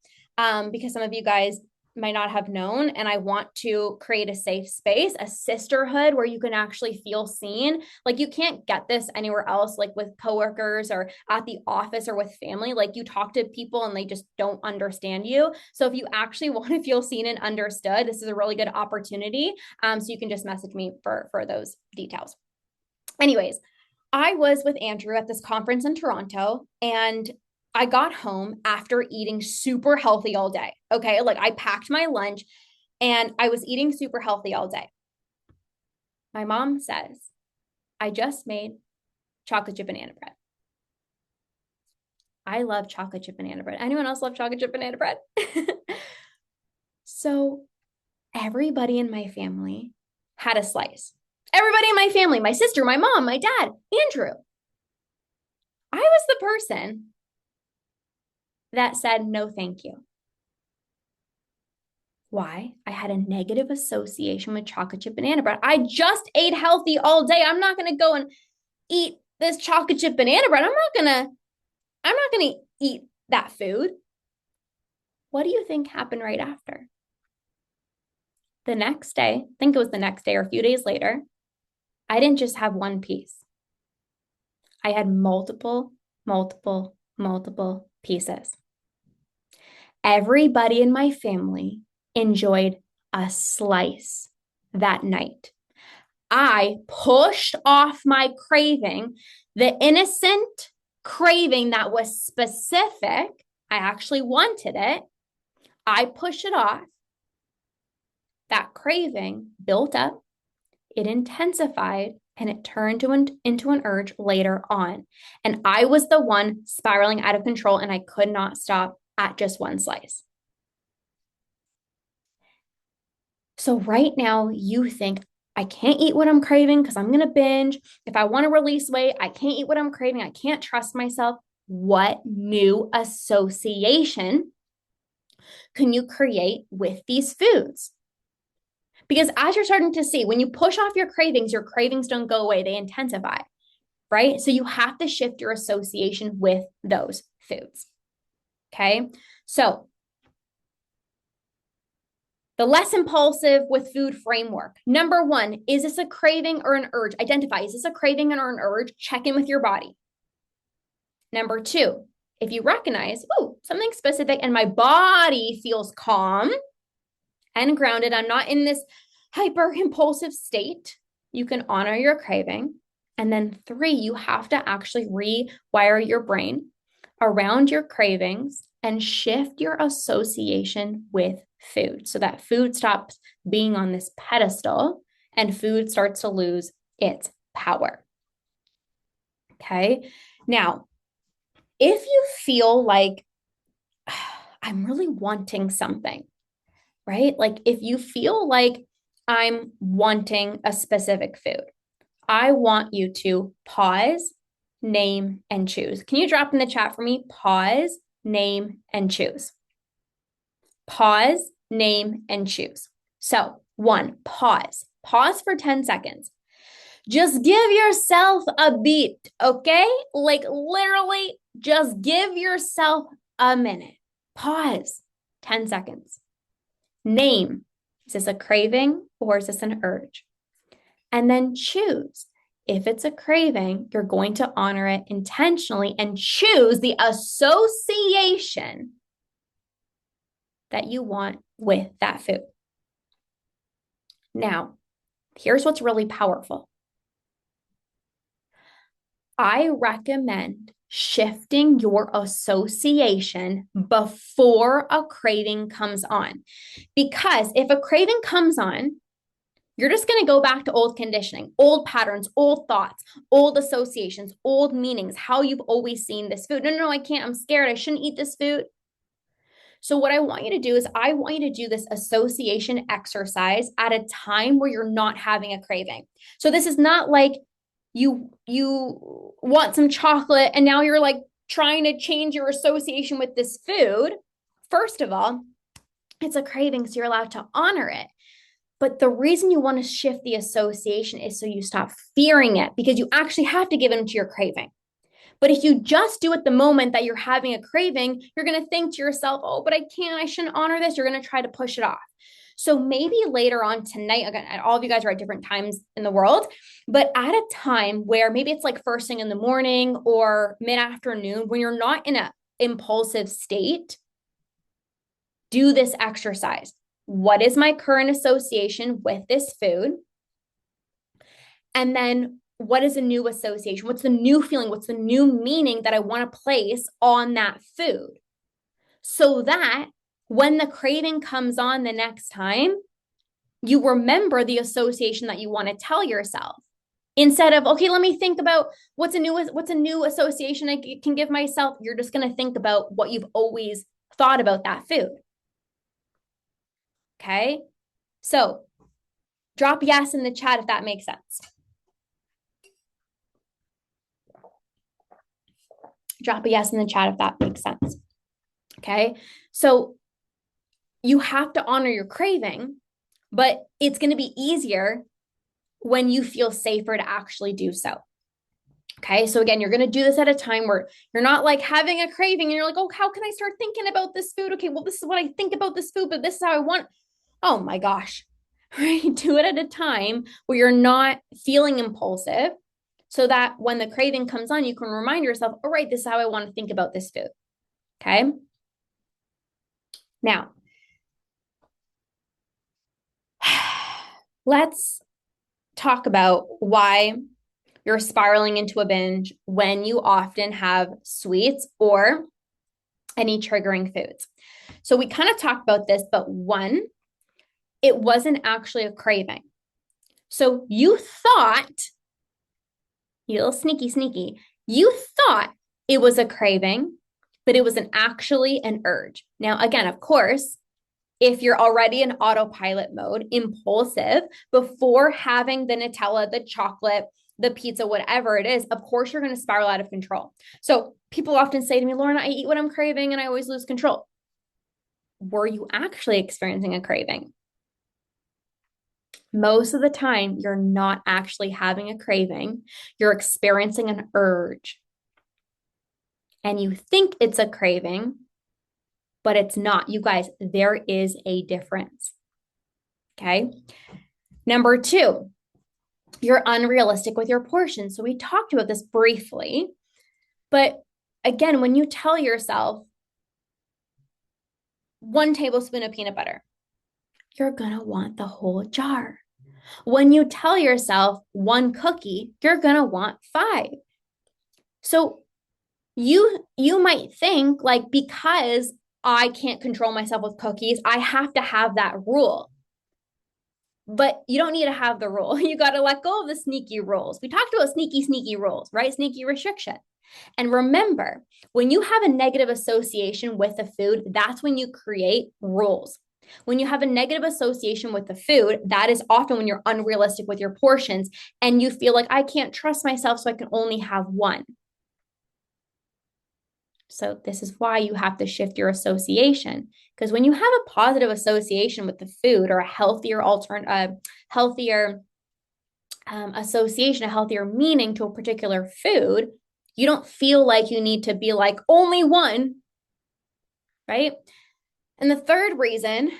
because some of you guys might not have known. And I want to create a safe space, a sisterhood where you can actually feel seen. Like you can't get this anywhere else, like with coworkers or at the office or with family. Like you talk to people and they just don't understand you. So if you actually want to feel seen and understood, this is a really good opportunity. So you can just message me for those details. Anyways, I was with Andrew at this conference in Toronto and I got home after eating super healthy all day. Okay. Like I packed my lunch and I was eating super healthy all day. My mom says, I just made chocolate chip banana bread. I love chocolate chip banana bread. Anyone else love chocolate chip banana bread? So everybody in my family had a slice. Everybody in my family, my sister, my mom, my dad, Andrew. I was the person that said, no, thank you. Why? I had a negative association with chocolate chip banana bread. I just ate healthy all day. I'm not going to go and eat this chocolate chip banana bread. I'm not going to eat that food. What do you think happened right after? The next day, I think it was the next day or a few days later, I didn't just have one piece. I had multiple pieces. Everybody in my family enjoyed a slice that night. I pushed off my craving, the innocent craving that was specific. I actually wanted it. I pushed it off. That craving built up, it intensified, and it turned into an urge later on. And I was the one spiraling out of control, and I could not stop at just one slice. So right now you think, I can't eat what I'm craving because I'm going to binge. If I want to release weight, I can't eat what I'm craving. I can't trust myself. What new association can you create with these foods? Because as you're starting to see, when you push off your cravings don't go away, they intensify, right? So you have to shift your association with those foods. Okay. So the less impulsive with food framework. Number one, is this a craving or an urge? Identify, is this a craving or an urge? Check in with your body. Number two, if you recognize, oh, something specific and my body feels calm and grounded, I'm not in this hyper impulsive state, you can honor your craving. And then three, you have to actually rewire your brain around your cravings and shift your association with food so that food stops being on this pedestal and food starts to lose its power. Okay. Now, if you feel like I'm really wanting something, right? Like if you feel like I'm wanting a specific food, I want you to pause, name, and choose. Can you drop in the chat for me? Pause, name, and choose. Pause, name, and choose. So one, pause. Pause for 10 seconds. Just give yourself a beat, okay? Like literally, just give yourself a minute. Pause, 10 seconds. Name, is this a craving or is this an urge? And then choose. If it's a craving, you're going to honor it intentionally and choose the association that you want with that food. Now, here's what's really powerful. I recommend shifting your association before a craving comes on. Because if a craving comes on, you're just going to go back to old conditioning, old patterns, old thoughts, old associations, old meanings, how you've always seen this food. No, I can't. I'm scared. I shouldn't eat this food. So what I want you to do is I want you to do this association exercise at a time where you're not having a craving. So this is not like you want some chocolate and now you're like trying to change your association with this food. First of all, it's a craving, so you're allowed to honor it. But the reason you want to shift the association is so you stop fearing it, because you actually have to give in to your craving. But if you just do it the moment that you're having a craving, you're going to think to yourself, oh, but I can't, I shouldn't honor this. You're going to try to push it off. So maybe later on tonight, again, all of you guys are at different times in the world, but at a time where maybe it's like first thing in the morning or mid-afternoon, when you're not in an impulsive state, do this exercise. What is my current association with this food? And then what is a new association? What's the new feeling? What's the new meaning that I want to place on that food? So that when the craving comes on the next time, you remember the association that you want to tell yourself. Instead of, okay, let me think about what's a new association I can give myself. You're just going to think about what you've always thought about that food. Okay? So drop yes in the chat if that makes sense. Drop a yes in the chat if that makes sense. Okay. So you have to honor your craving, but it's going to be easier when you feel safer to actually do so. Okay. So again, you're going to do this at a time where you're not like having a craving and you're like, oh, how can I start thinking about this food? Okay. Well, this is what I think about this food, but this is how I want. Oh my gosh. Right. Do it at a time where you're not feeling impulsive, so that when the craving comes on, you can remind yourself, all right, this is how I want to think about this food. Okay. Now, let's talk about why you're spiraling into a binge when you often have sweets or any triggering foods. So we kind of talked about this, but one, it wasn't actually a craving. So you thought, you little sneaky, you thought it was a craving, but it wasn't actually an urge. Now, again, of course, if you're already in autopilot mode, impulsive, before having the Nutella, the chocolate, the pizza, whatever it is, of course, you're going to spiral out of control. So people often say to me, Lorna, I eat what I'm craving and I always lose control. Were you actually experiencing a craving? Most of the time, you're not actually having a craving. You're experiencing an urge. And you think it's a craving, but it's not. You guys, there is a difference. Okay. Number two, you're unrealistic with your portions. So we talked about this briefly, but again, when you tell yourself 1 tablespoon of peanut butter, you're going to want the whole jar. When you tell yourself 1 cookie, you're going to want 5. So you might think like, because I can't control myself with cookies, I have to have that rule. But you don't need to have the rule. You got to let go of the sneaky rules. We talked about sneaky rules, right? Sneaky restriction. And remember, when you have a negative association with a food, that's when you create rules. When you have a negative association with the food, that is often when you're unrealistic with your portions and you feel like I can't trust myself, so I can only have 1. So this is why you have to shift your association. Because when you have a positive association with the food, or a healthier healthier association, a healthier meaning to a particular food, you don't feel like you need to be like only one, right? And the third reason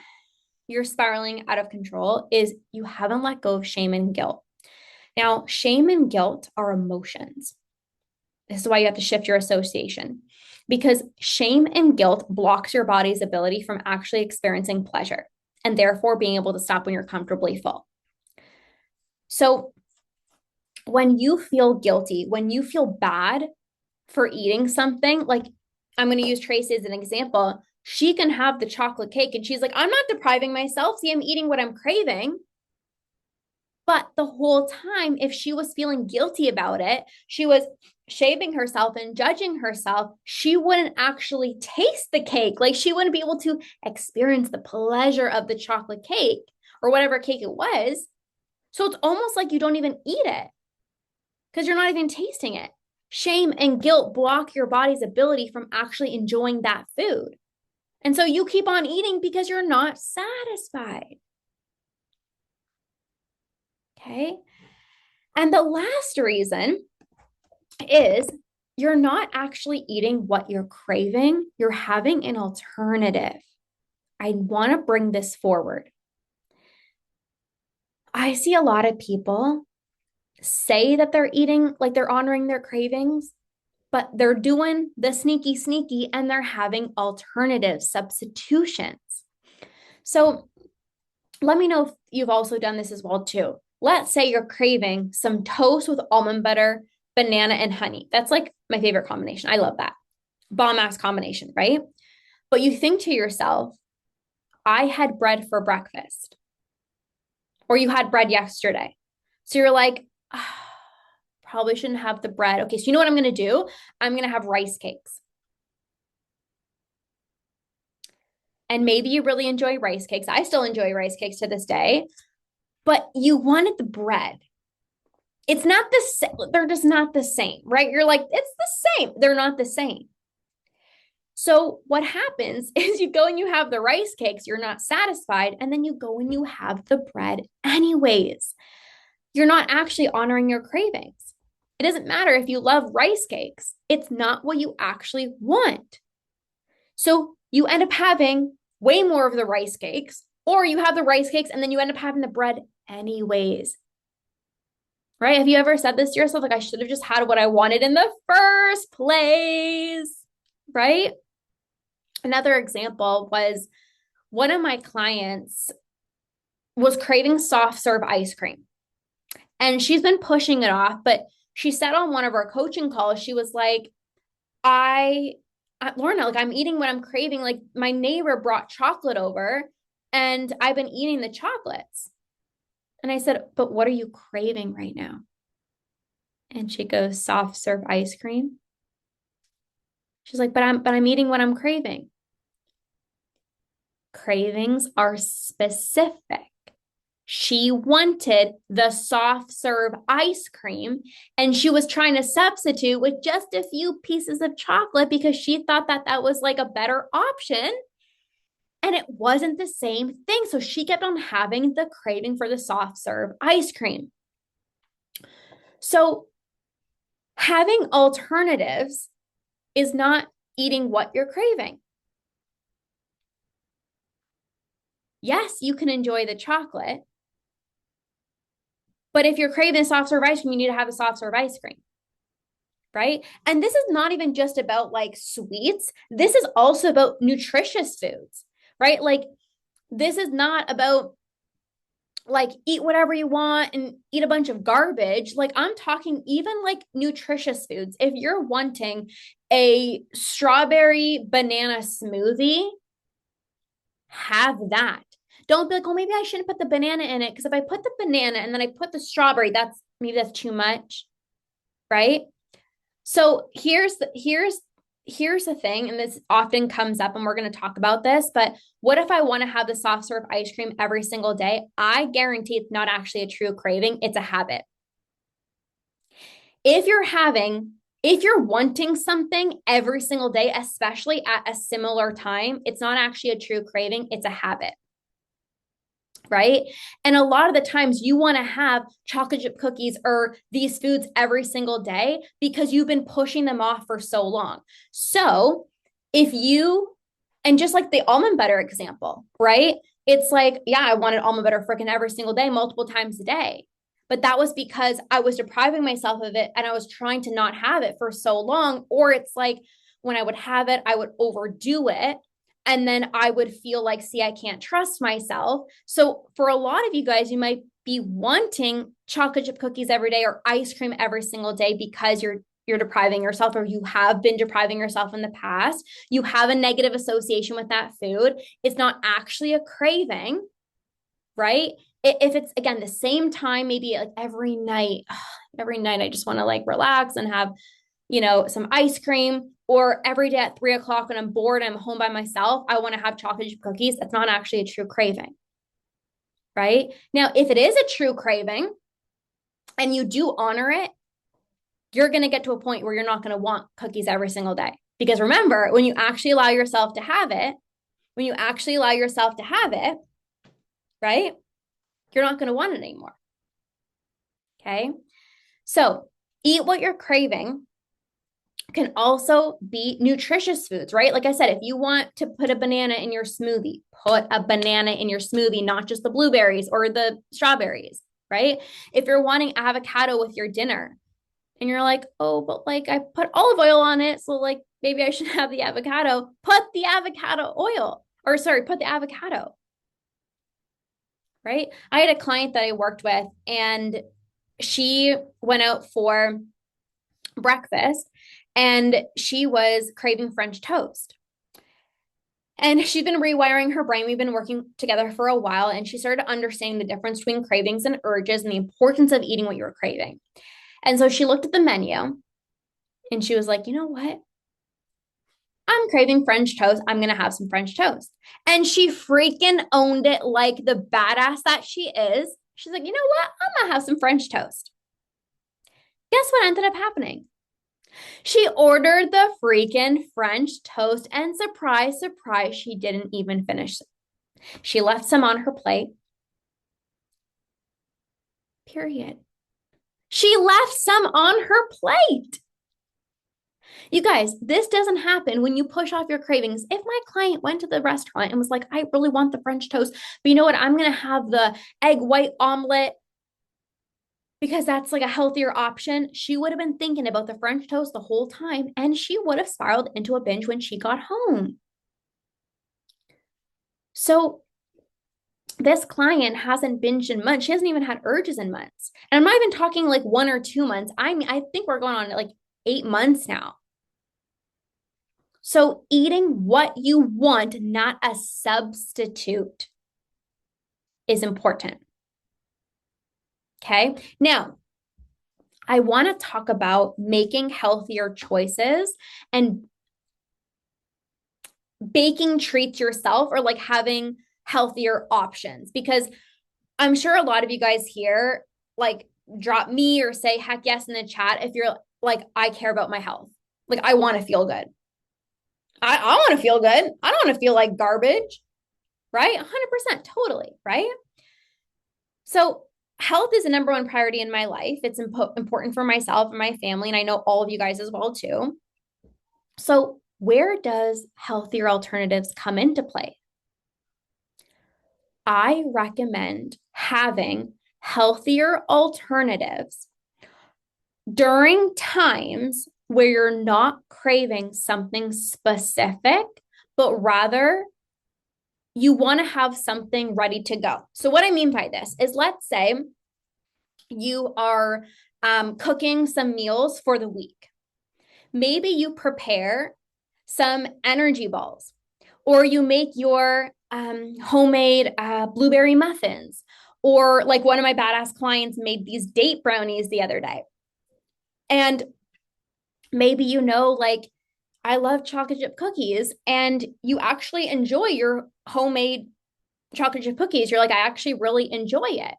you're spiraling out of control is you haven't let go of shame and guilt. Now, shame and guilt are emotions. This is why you have to shift your association, because shame and guilt blocks your body's ability from actually experiencing pleasure and therefore being able to stop when you're comfortably full. So when you feel guilty, when you feel bad for eating something, like I'm going to use Tracy as an example. She can have the chocolate cake and she's like, I'm not depriving myself. See, I'm eating what I'm craving. But the whole time, if she was feeling guilty about it, she was shaming herself and judging herself, she wouldn't actually taste the cake. Like she wouldn't be able to experience the pleasure of the chocolate cake or whatever cake it was. So it's almost like you don't even eat it because you're not even tasting it. Shame and guilt block your body's ability from actually enjoying that food. And so you keep on eating because you're not satisfied. Okay. And the last reason is you're not actually eating what you're craving. You're having an alternative. I want to bring this forward. I see a lot of people say that they're eating, like they're honoring their cravings, but they're doing the sneaky and they're having alternative substitutions. So let me know if you've also done this as well too. Let's say you're craving some toast with almond butter, banana, and honey. That's like my favorite combination. I love that. Bomb ass combination, right? But you think to yourself, I had bread for breakfast, or you had bread yesterday. So you're like, probably shouldn't have the bread. Okay, so you know what I'm going to do? I'm going to have rice cakes. And maybe you really enjoy rice cakes. I still enjoy rice cakes to this day, but you wanted the bread. It's not the same. They're just not the same, right? You're like, it's the same. They're not the same. So what happens is you go and you have the rice cakes, you're not satisfied, and then you go and you have the bread anyways. You're not actually honoring your cravings. It doesn't matter if you love rice cakes. It's not what you actually want. So you end up having way more of the rice cakes, or you have the rice cakes and then you end up having the bread anyways. Right? Have you ever said this to yourself? Like, I should have just had what I wanted in the first place. Right? Another example was one of my clients was craving soft serve ice cream. And she's been pushing it off, but she said on one of our coaching calls, she was like, Lorna, like I'm eating what I'm craving. Like my neighbor brought chocolate over and I've been eating the chocolates. And I said, but what are you craving right now? And she goes, soft serve ice cream. She's like, but I'm eating what I'm craving. Cravings are specific. She wanted the soft serve ice cream and she was trying to substitute with just a few pieces of chocolate because she thought that that was like a better option. And it wasn't the same thing. So she kept on having the craving for the soft serve ice cream. So having alternatives is not eating what you're craving. Yes, you can enjoy the chocolate, but if you're craving a soft serve ice cream, you need to have a soft serve ice cream, right? And this is not even just about like sweets. This is also about nutritious foods, right? Like this is not about like eat whatever you want and eat a bunch of garbage. Like I'm talking even like nutritious foods. If you're wanting a strawberry banana smoothie, have that. Don't be like, oh, maybe I shouldn't put the banana in it. Because if I put the banana and then I put the strawberry, that's too much. Right. So here's the thing, and this often comes up, and we're going to talk about this, but what if I want to have the soft serve ice cream every single day? I guarantee it's not actually a true craving. It's a habit. If If you're wanting something every single day, especially at a similar time, it's not actually a true craving, it's a habit. Right. And a lot of the times you want to have chocolate chip cookies or these foods every single day because you've been pushing them off for so long. So if you, and just like the almond butter example, right? It's like, yeah, I wanted almond butter freaking every single day, multiple times a day. But that was because I was depriving myself of it and I was trying to not have it for so long. Or it's like when I would have it, I would overdo it. And then I would feel like, see, I can't trust myself. So for a lot of you guys, you might be wanting chocolate chip cookies every day or ice cream every single day because you're depriving yourself, or you have been depriving yourself in the past. You have a negative association with that food. It's not actually a craving, right? If it's, again, the same time, maybe like every night I just want to like relax and have, some ice cream, or every day at 3 o'clock when I'm bored, I'm home by myself, I want to have chocolate chip cookies. That's not actually a true craving, right? Now, if it is a true craving and you do honor it, you're going to get to a point where you're not going to want cookies every single day. Because remember, when you actually allow yourself to have it, right, you're not going to want it anymore. Okay. So eat what you're craving can also be nutritious foods, right? Like I said, if you want to put a banana in your smoothie, put a banana in your smoothie, not just the blueberries or the strawberries, right? If you're wanting avocado with your dinner and you're like, oh, but like I put olive oil on it, so like maybe I should have the avocado, put the avocado, right? I had a client that I worked with and she went out for breakfast and she was craving French toast. And she'd been rewiring her brain. We've been working together for a while, and she started understanding the difference between cravings and urges and the importance of eating what you were craving. And so she looked at the menu and she was like, you know what? I'm craving French toast. I'm going to have some French toast. And she freaking owned it like the badass that she is. She's like, you know what? I'm going to have some French toast. Guess what ended up happening? She ordered the freaking French toast, and surprise, surprise, she didn't even finish it. She left some on her plate. Period. She left some on her plate. You guys, this doesn't happen when you push off your cravings. If my client went to the restaurant and was like, I really want the French toast, but you know what? I'm going to have the egg white omelet because that's like a healthier option. She would have been thinking about the French toast the whole time, and she would have spiraled into a binge when she got home. So this client hasn't binged in months. She hasn't even had urges in months. And I'm not even talking like 1 or 2 months. I mean, I think we're going on like 8 months now. So eating what you want, not a substitute, is important. Okay. Now, I want to talk about making healthier choices and baking treats yourself, or like having healthier options, because I'm sure a lot of you guys here like drop me or say heck yes in the chat if you're like, I care about my health. Like I want to feel good. I want to feel good. I don't want to feel like garbage, right? 100%, totally, right? So health is the number one priority in my life. It's important for myself and my family, and I know all of you guys as well too. So where does healthier alternatives come into play? I recommend having healthier alternatives during times where you're not craving something specific, but rather you want to have something ready to go. So what I mean by this is, let's say you are cooking some meals for the week. Maybe you prepare some energy balls, or you make your homemade blueberry muffins, or like one of my badass clients made these date brownies the other day. And maybe, like I love chocolate chip cookies, and you actually enjoy your homemade chocolate chip cookies. You're like, I actually really enjoy it.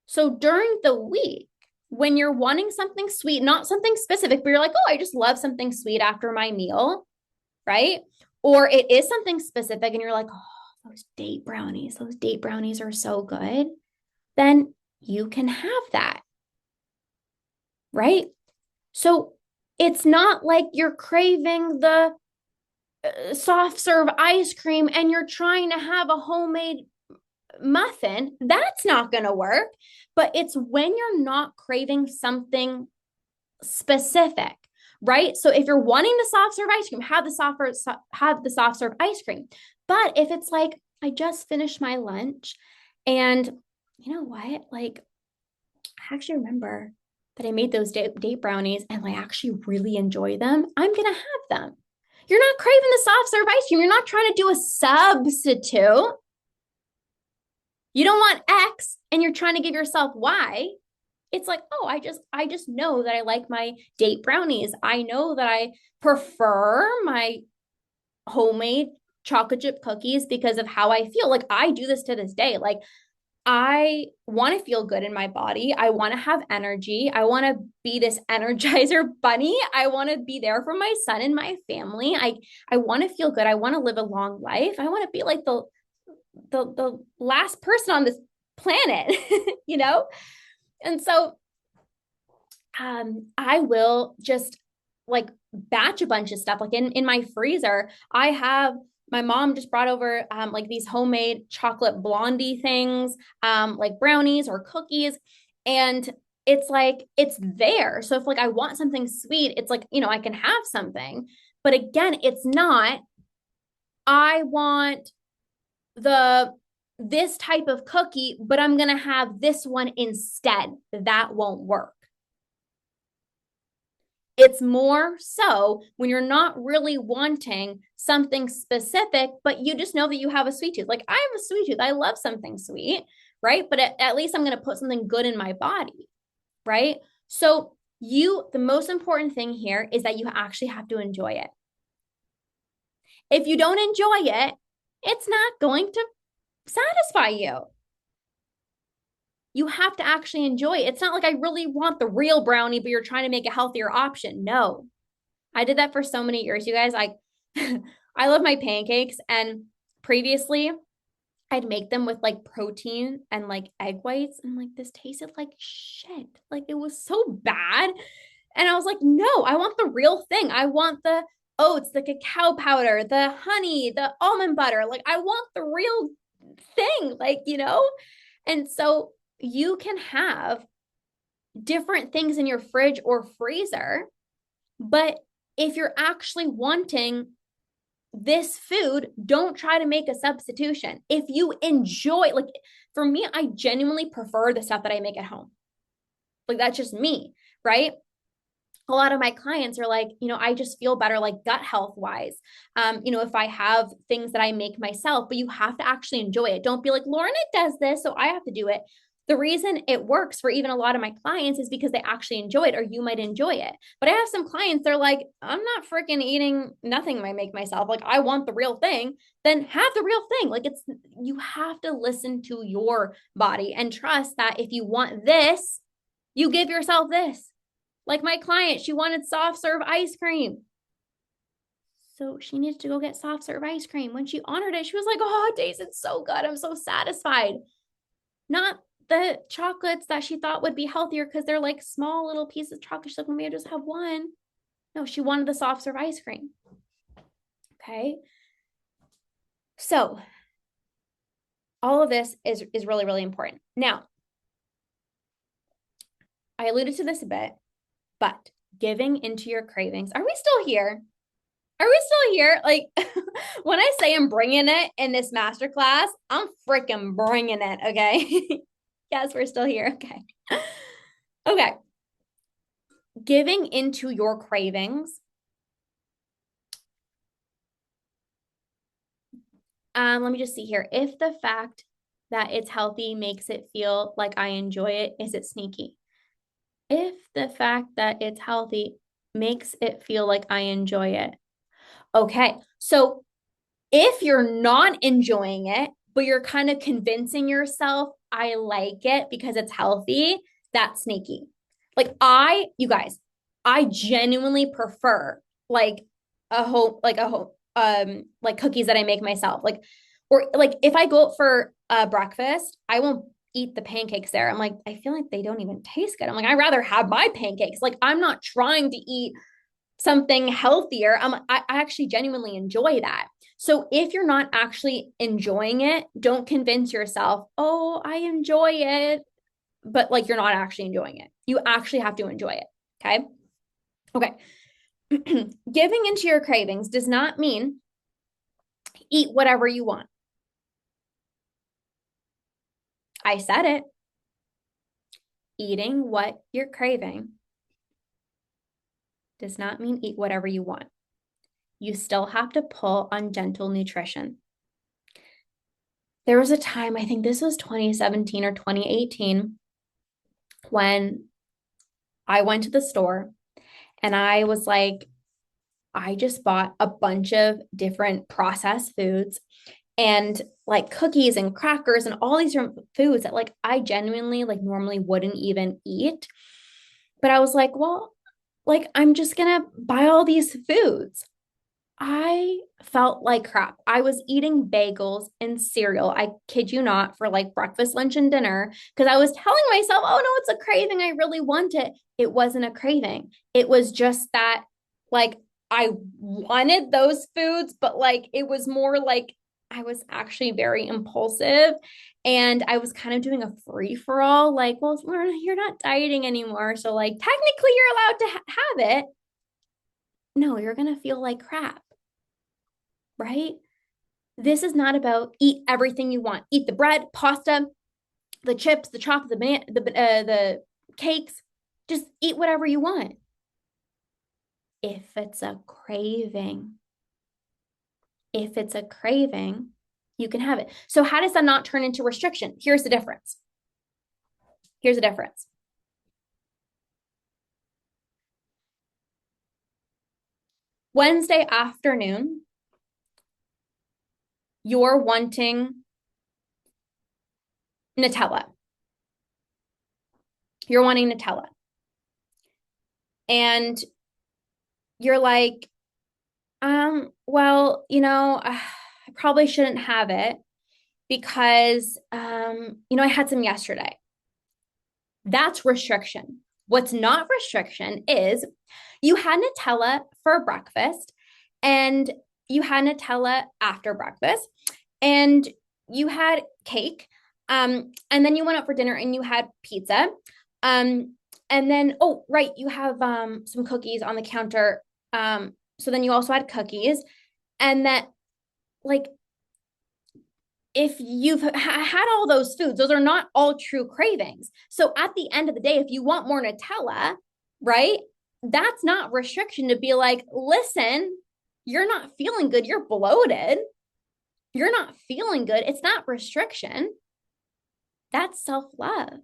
So during the week, when you're wanting something sweet, not something specific, but you're like, oh, I just love something sweet after my meal, right? Or it is something specific and you're like, oh, those date brownies are so good, then you can have that, right? So it's not like you're craving the soft serve ice cream and you're trying to have a homemade muffin. That's not going to work. But it's when you're not craving something specific, right? So if you're wanting the soft serve ice cream, have the soft serve ice cream. But if it's like, I just finished my lunch and you know what? Like, I actually remember that I made those date brownies and I actually really enjoy them. I'm going to have them. You're not craving the soft serve ice cream. You're not trying to do a substitute. You don't want X and you're trying to give yourself Y. It's like, oh, I just know that I like my date brownies. I know that I prefer my homemade chocolate chip cookies because of how I feel. Like I do this to this day. Like I want to feel good in my body. I want to have energy. I want to be this energizer bunny. I want to be there for my son and my family. I want to feel good. I want to live a long life. I want to be like the last person on this planet, you know? And so I will just like batch a bunch of stuff. Like in my freezer, I have my mom just brought over like these homemade chocolate blondie things, like brownies or cookies. And it's like it's there. So if like I want something sweet, it's like, you know, I can have something. But again, it's not, I want the this type of cookie, but I'm gonna have this one instead. That won't work. It's more so when you're not really wanting something specific, but you just know that you have a sweet tooth. Like I have a sweet tooth. I love something sweet, right? But at least I'm going to put something good in my body, right? So the most important thing here is that you actually have to enjoy it. If you don't enjoy it, it's not going to satisfy you. You have to actually enjoy it. It's not like I really want the real brownie, but you're trying to make a healthier option. No, I did that for so many years, you guys. I love my pancakes, and previously I'd make them with like protein and like egg whites, and like this tasted like shit. Like it was so bad. And I was like, no, I want the real thing. I want the oats, the cacao powder, the honey, the almond butter. Like I want the real thing, like, you know? And so you can have different things in your fridge or freezer, but if you're actually wanting this food, don't try to make a substitution. If you enjoy, like for me, I genuinely prefer the stuff that I make at home. Like that's just me, right? A lot of my clients are like, you know, I just feel better, like gut health wise. You know, if I have things that I make myself, but you have to actually enjoy it. Don't be like, Lorna does this, so I have to do it. The reason it works for even a lot of my clients is because they actually enjoy it, or you might enjoy it. But I have some clients, they're like, I'm not freaking eating nothing I make myself. Like, I want the real thing. Then have the real thing. Like, you have to listen to your body and trust that if you want this, you give yourself this. Like my client, she wanted soft serve ice cream. So she needed to go get soft serve ice cream. When she honored it, she was like, oh, it tasted so good. I'm so satisfied. Not the chocolates that she thought would be healthier because they're like small little pieces of chocolate. She's like, let me just have one. No, she wanted the soft serve ice cream. Okay. So all of this is really, really important. Now, I alluded to this a bit, but giving into your cravings. Are we still here? Are we still here? Like when I say I'm bringing it in this masterclass, I'm freaking bringing it. Okay. Yes, we're still here. Okay. Okay. Giving into your cravings. Let me just see here. If the fact that it's healthy makes it feel like I enjoy it, is it sneaky? If the fact that it's healthy makes it feel like I enjoy it. Okay. So if you're not enjoying it, but you're kind of convincing yourself, I like it because it's healthy, that's sneaky. Like you guys, I genuinely prefer like a home, like cookies that I make myself. Like, or like if I go out for breakfast, I won't eat the pancakes there. I'm like, I feel like they don't even taste good. I'm like, I'd rather have my pancakes. Like, I'm not trying to eat something healthier. I actually genuinely enjoy that. So if you're not actually enjoying it, don't convince yourself, oh, I enjoy it, but like you're not actually enjoying it. You actually have to enjoy it. Okay. Okay. Giving into your cravings does not mean eat whatever you want. I said it. Eating what you're craving does not mean eat whatever you want. You still have to pull on gentle nutrition. There was a time, I think this was 2017 or 2018, when I went to the store and I was like, I just bought a bunch of different processed foods and like cookies and crackers and all these different foods that like I genuinely like normally wouldn't even eat. But I was like, well, like I'm just gonna buy all these foods. I felt like crap. I was eating bagels and cereal. I kid you not, for like breakfast, lunch, and dinner because I was telling myself, oh no, it's a craving. I really want it. It wasn't a craving. It was just that, like, I wanted those foods, but like it was more like I was actually very impulsive and I was kind of doing a free for all. Like, well, Lorna, you're not dieting anymore. So, like, technically, you're allowed to have it. No, you're going to feel like crap, right? This is not about eat everything you want. Eat the bread, pasta, the chips, the chocolate, the cakes. Just eat whatever you want. If it's a craving, if it's a craving, you can have it. So how does that not turn into restriction? Here's the difference. Here's the difference. Wednesday afternoon, you're wanting Nutella. You're wanting Nutella. And you're like, well, I probably shouldn't have it because, I had some yesterday. That's restriction. What's not restriction is you had Nutella for breakfast and you had Nutella after breakfast and you had cake. And then you went out for dinner and you had pizza. And then, oh, right, you have some cookies on the counter. So then you also had cookies. And that, like, if you've had all those foods, those are not all true cravings. So at the end of the day, if you want more Nutella, right, that's not restriction to be like, listen, you're not feeling good. You're bloated. You're not feeling good. It's not restriction. That's self love.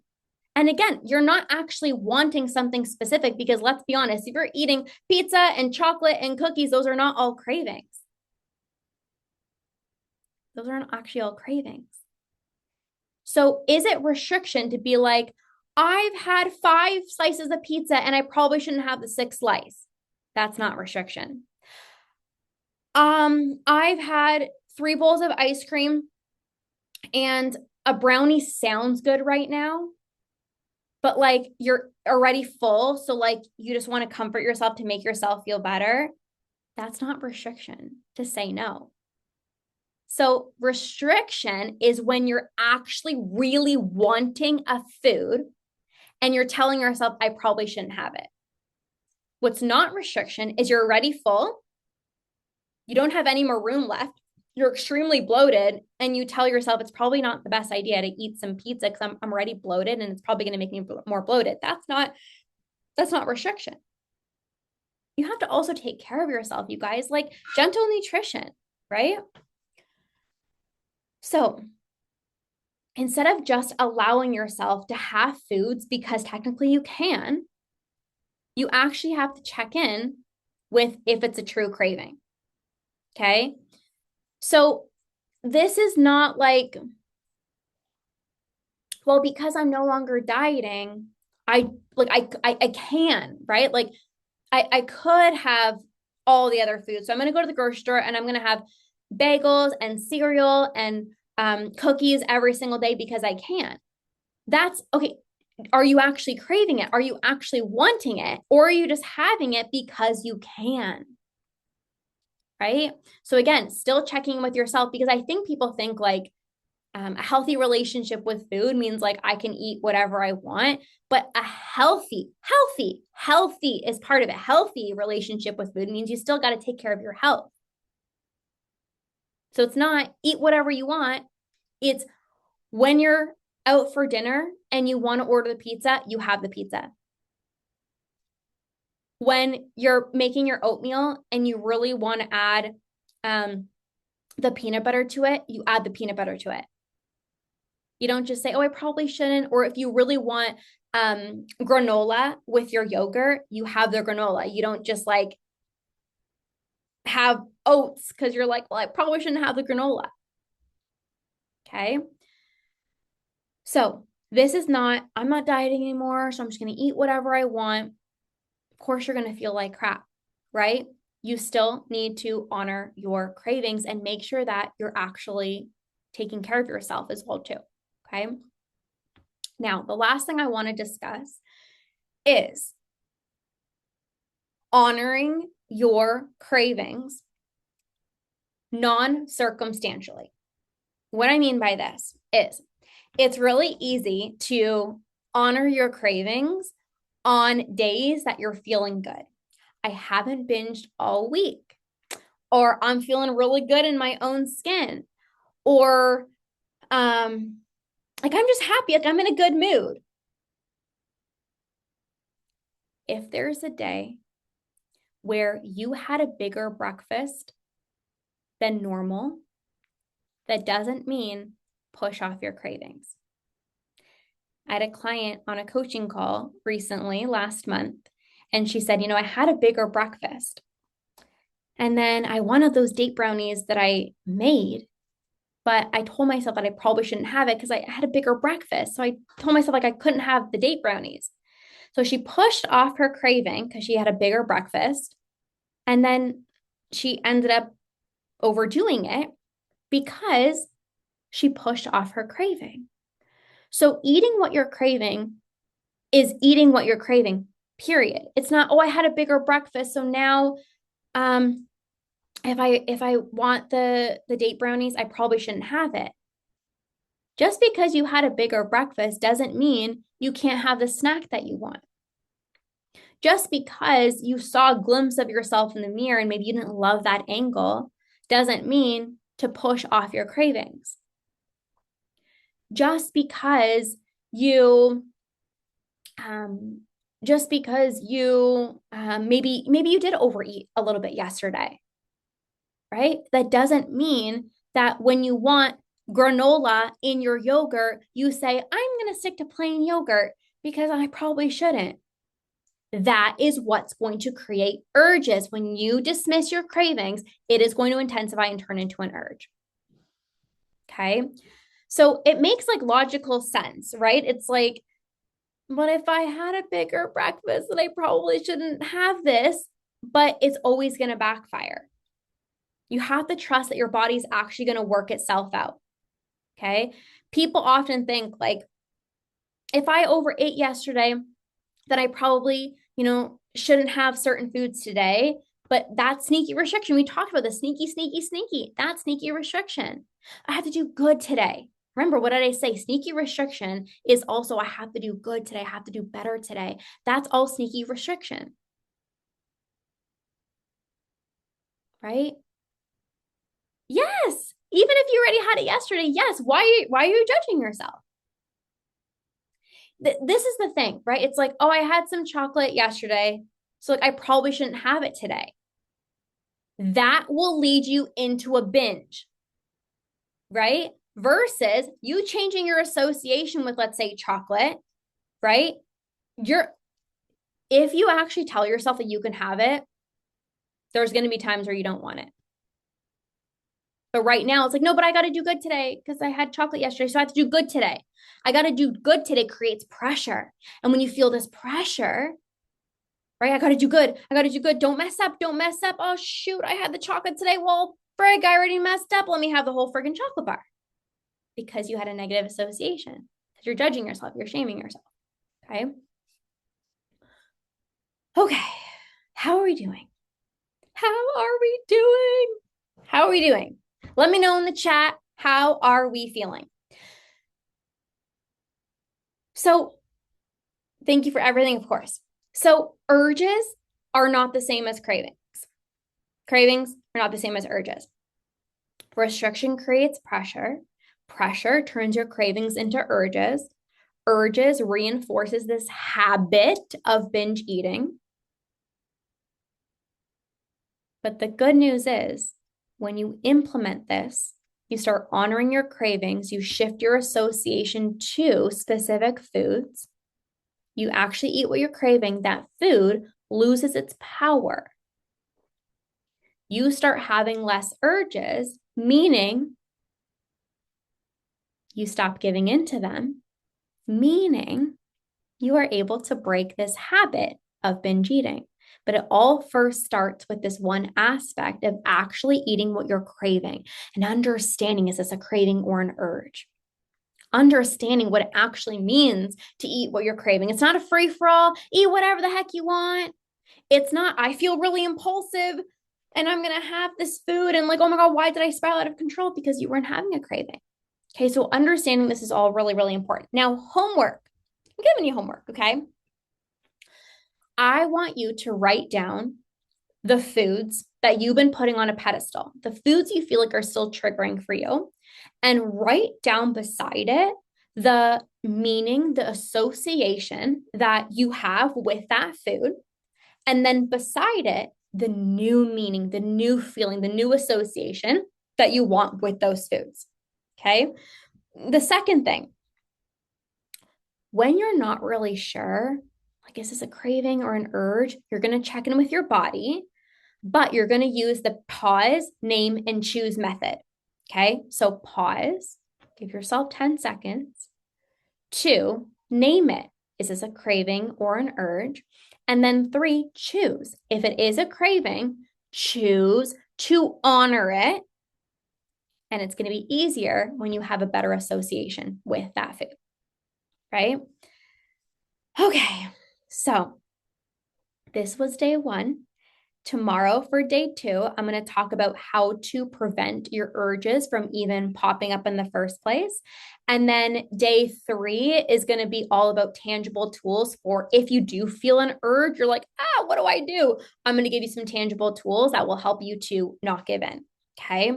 And again, you're not actually wanting something specific because let's be honest, if you're eating pizza and chocolate and cookies, those are not all cravings. Those aren't actually all cravings. So is it restriction to be like, I've had 5 slices of pizza and I probably shouldn't have the 6th slice? That's not restriction. I've had 3 bowls of ice cream and a brownie sounds good right now, but like you're already full. So like you just want to comfort yourself to make yourself feel better. That's not restriction to say no. So restriction is when you're actually really wanting a food and you're telling yourself, I probably shouldn't have it. What's not restriction is you're already full. You don't have any more room left. You're extremely bloated and you tell yourself it's probably not the best idea to eat some pizza because I'm already bloated and it's probably going to make me more bloated. That's not restriction. You have to also take care of yourself, you guys, like gentle nutrition, right? So instead of just allowing yourself to have foods because technically you can, you actually have to check in with if it's a true craving. Okay. So this is not like, well, because I'm no longer dieting, I I can, right? Like I could have all the other foods. So I'm going to go to the grocery store and I'm going to have bagels and cereal and cookies every single day because I can. That's okay. Are you actually craving it? Are you actually wanting it? Or are you just having it because you can? Right. So, again, still checking with yourself because I think people think like a healthy relationship with food means like I can eat whatever I want, but a healthy is part of it. Healthy relationship with food means you still got to take care of your health. So, it's not eat whatever you want. It's when you're out for dinner and you want to order the pizza, you have the pizza. When you're making your oatmeal and you really want to add the peanut butter to it, you add the peanut butter to it. You don't just say, oh, I probably shouldn't. Or if you really want granola with your yogurt, you have the granola. You don't just like have oats because you're like, well, I probably shouldn't have the granola. Okay. So this is not, I'm not dieting anymore. So I'm just going to eat whatever I want. Of course, you're going to feel like crap, right? You still need to honor your cravings and make sure that you're actually taking care of yourself as well, too. Okay. Now, the last thing I want to discuss is honoring your cravings non-circumstantially. What I mean by this is it's really easy to honor your cravings on days that you're feeling good. I haven't binged all week, or I'm feeling really good in my own skin, or like I'm just happy, like I'm in a good mood. If there's a day where you had a bigger breakfast than normal, that doesn't mean push off your cravings. I had a client on a coaching call recently, last month, and she said, I had a bigger breakfast. And then I wanted those date brownies that I made, but I told myself that I probably shouldn't have it because I had a bigger breakfast. So I told myself like I couldn't have the date brownies. So she pushed off her craving because she had a bigger breakfast. And then she ended up overdoing it because she pushed off her craving. So eating what you're craving is eating what you're craving, period. It's not, oh, I had a bigger breakfast. So now if I want the date brownies, I probably shouldn't have it. Just because you had a bigger breakfast doesn't mean you can't have the snack that you want. Just because you saw a glimpse of yourself in the mirror and maybe you didn't love that angle doesn't mean to push off your cravings. Just because you maybe you did overeat a little bit yesterday, right? That doesn't mean that when you want granola in your yogurt, you say, I'm going to stick to plain yogurt because I probably shouldn't. That is what's going to create urges. When you dismiss your cravings, it is going to intensify and turn into an urge. Okay. So it makes like logical sense, right? It's like, but if I had a bigger breakfast, then I probably shouldn't have this, but it's always going to backfire. You have to trust that your body's actually going to work itself out. Okay. People often think like, if I overate yesterday, then I probably, shouldn't have certain foods today. But that's sneaky restriction. We talked about the sneaky. That's sneaky restriction. I have to do good today. Remember, what did I say? Sneaky restriction is also I have to do good today. I have to do better today. That's all sneaky restriction. Right? Yes. Even if you already had it yesterday, yes. Why are you judging yourself? This is the thing, right? It's like, oh, I had some chocolate yesterday, so like I probably shouldn't have it today. That will lead you into a binge, right? Versus you changing your association with, let's say, chocolate, right? If you actually tell yourself that you can have it, there's going to be times where you don't want it. But right now it's like, no, but I got to do good today because I had chocolate yesterday. So I have to do good today. I got to do good today creates pressure. And when you feel this pressure, right? I got to do good. I got to do good. Don't mess up. Don't mess up. Oh, shoot. I had the chocolate today. Well, frig, I already messed up. Let me have the whole friggin' chocolate bar because you had a negative association. Because you're judging yourself. You're shaming yourself. Okay. Okay. How are we doing? How are we doing? How are we doing? Let me know in the chat. How are we feeling? So, thank you for everything, of course. So, urges are not the same as cravings. Cravings are not the same as urges. Restriction creates pressure. Pressure turns your cravings into urges. Urges reinforces this habit of binge eating. But the good news is when you implement this, you start honoring your cravings, you shift your association to specific foods. You actually eat what you're craving, that food loses its power. You start having less urges, meaning you stop giving into them, meaning you are able to break this habit of binge eating. But it all first starts with this one aspect of actually eating what you're craving and understanding, is this a craving or an urge? Understanding what it actually means to eat what you're craving. It's not a free for all, eat whatever the heck you want. It's not, I feel really impulsive and I'm going to have this food and like, oh my God, why did I spiral out of control? Because you weren't having a craving. Okay, so understanding this is all really, really important. Now, homework. I'm giving you homework, okay? I want you to write down the foods that you've been putting on a pedestal, the foods you feel like are still triggering for you, and write down beside it the meaning, the association that you have with that food. And then beside it, the new meaning, the new feeling, the new association that you want with those foods. Okay. The second thing, when you're not really sure, like, is this a craving or an urge? You're going to check in with your body, but you're going to use the pause, name, and choose method. Okay. So pause, give yourself 10 seconds. 2, name it. Is this a craving or an urge? And then 3, choose. If it is a craving, choose to honor it. And it's going to be easier when you have a better association with that food, right? Okay, so this was day 1. Tomorrow for day 2, I'm going to talk about how to prevent your urges from even popping up in the first place. And then day 3 is going to be all about tangible tools for if you do feel an urge, you're like, what do I do? I'm going to give you some tangible tools that will help you to not give in. Okay.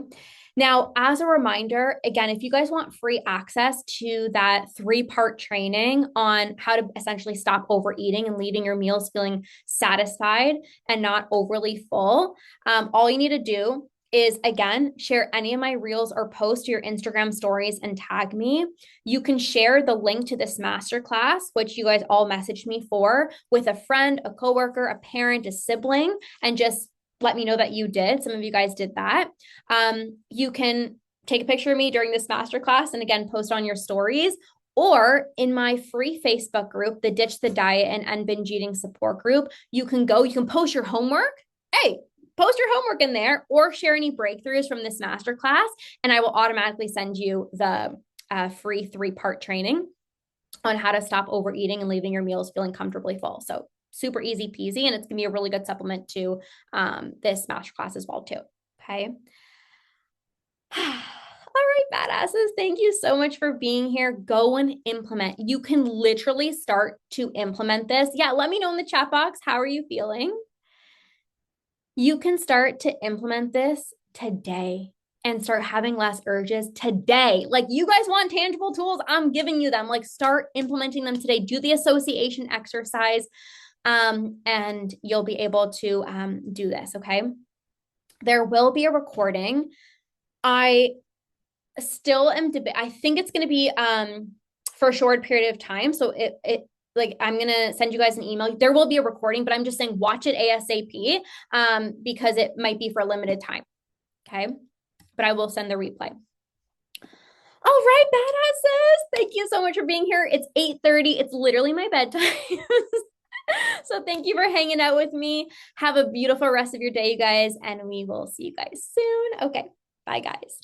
Now, as a reminder, again, if you guys want free access to that 3-part training on how to essentially stop overeating and leaving your meals feeling satisfied and not overly full, all you need to do is, again, share any of my reels or post to your Instagram stories and tag me. You can share the link to this masterclass, which you guys all messaged me for, with a friend, a coworker, a parent, a sibling, and just let me know that you did. Some of you guys did that. You can take a picture of me during this masterclass and again, post on your stories, or in my free Facebook group, the Ditch the Diet and End Binge Eating support group. You can post your homework. Hey, post your homework in there, or share any breakthroughs from this masterclass, and I will automatically send you the free 3-part training on how to stop overeating and leaving your meals feeling comfortably full. So super easy peasy, and it's gonna be a really good supplement to this masterclass as well too. Okay. All right, badasses. Thank you so much for being here. Go and implement. You can literally start to implement this. Yeah, let me know in the chat box. How are you feeling? You can start to implement this today and start having less urges today. Like, you guys want tangible tools? I'm giving you them. Like, start implementing them today. Do the association exercise, and you'll be able to do this. Okay. There will be a recording. I still am I think it's going to be for a short period of time. So it like, I'm going to send you guys an email. There will be a recording, but I'm just saying watch it ASAP because it might be for a limited time. Okay. but I will send the replay. All right, badasses. Thank you so much for being here. It's 8:30. It's literally my bedtime. So thank you for hanging out with me. Have a beautiful rest of your day, you guys, and we will see you guys soon. Okay, bye, guys.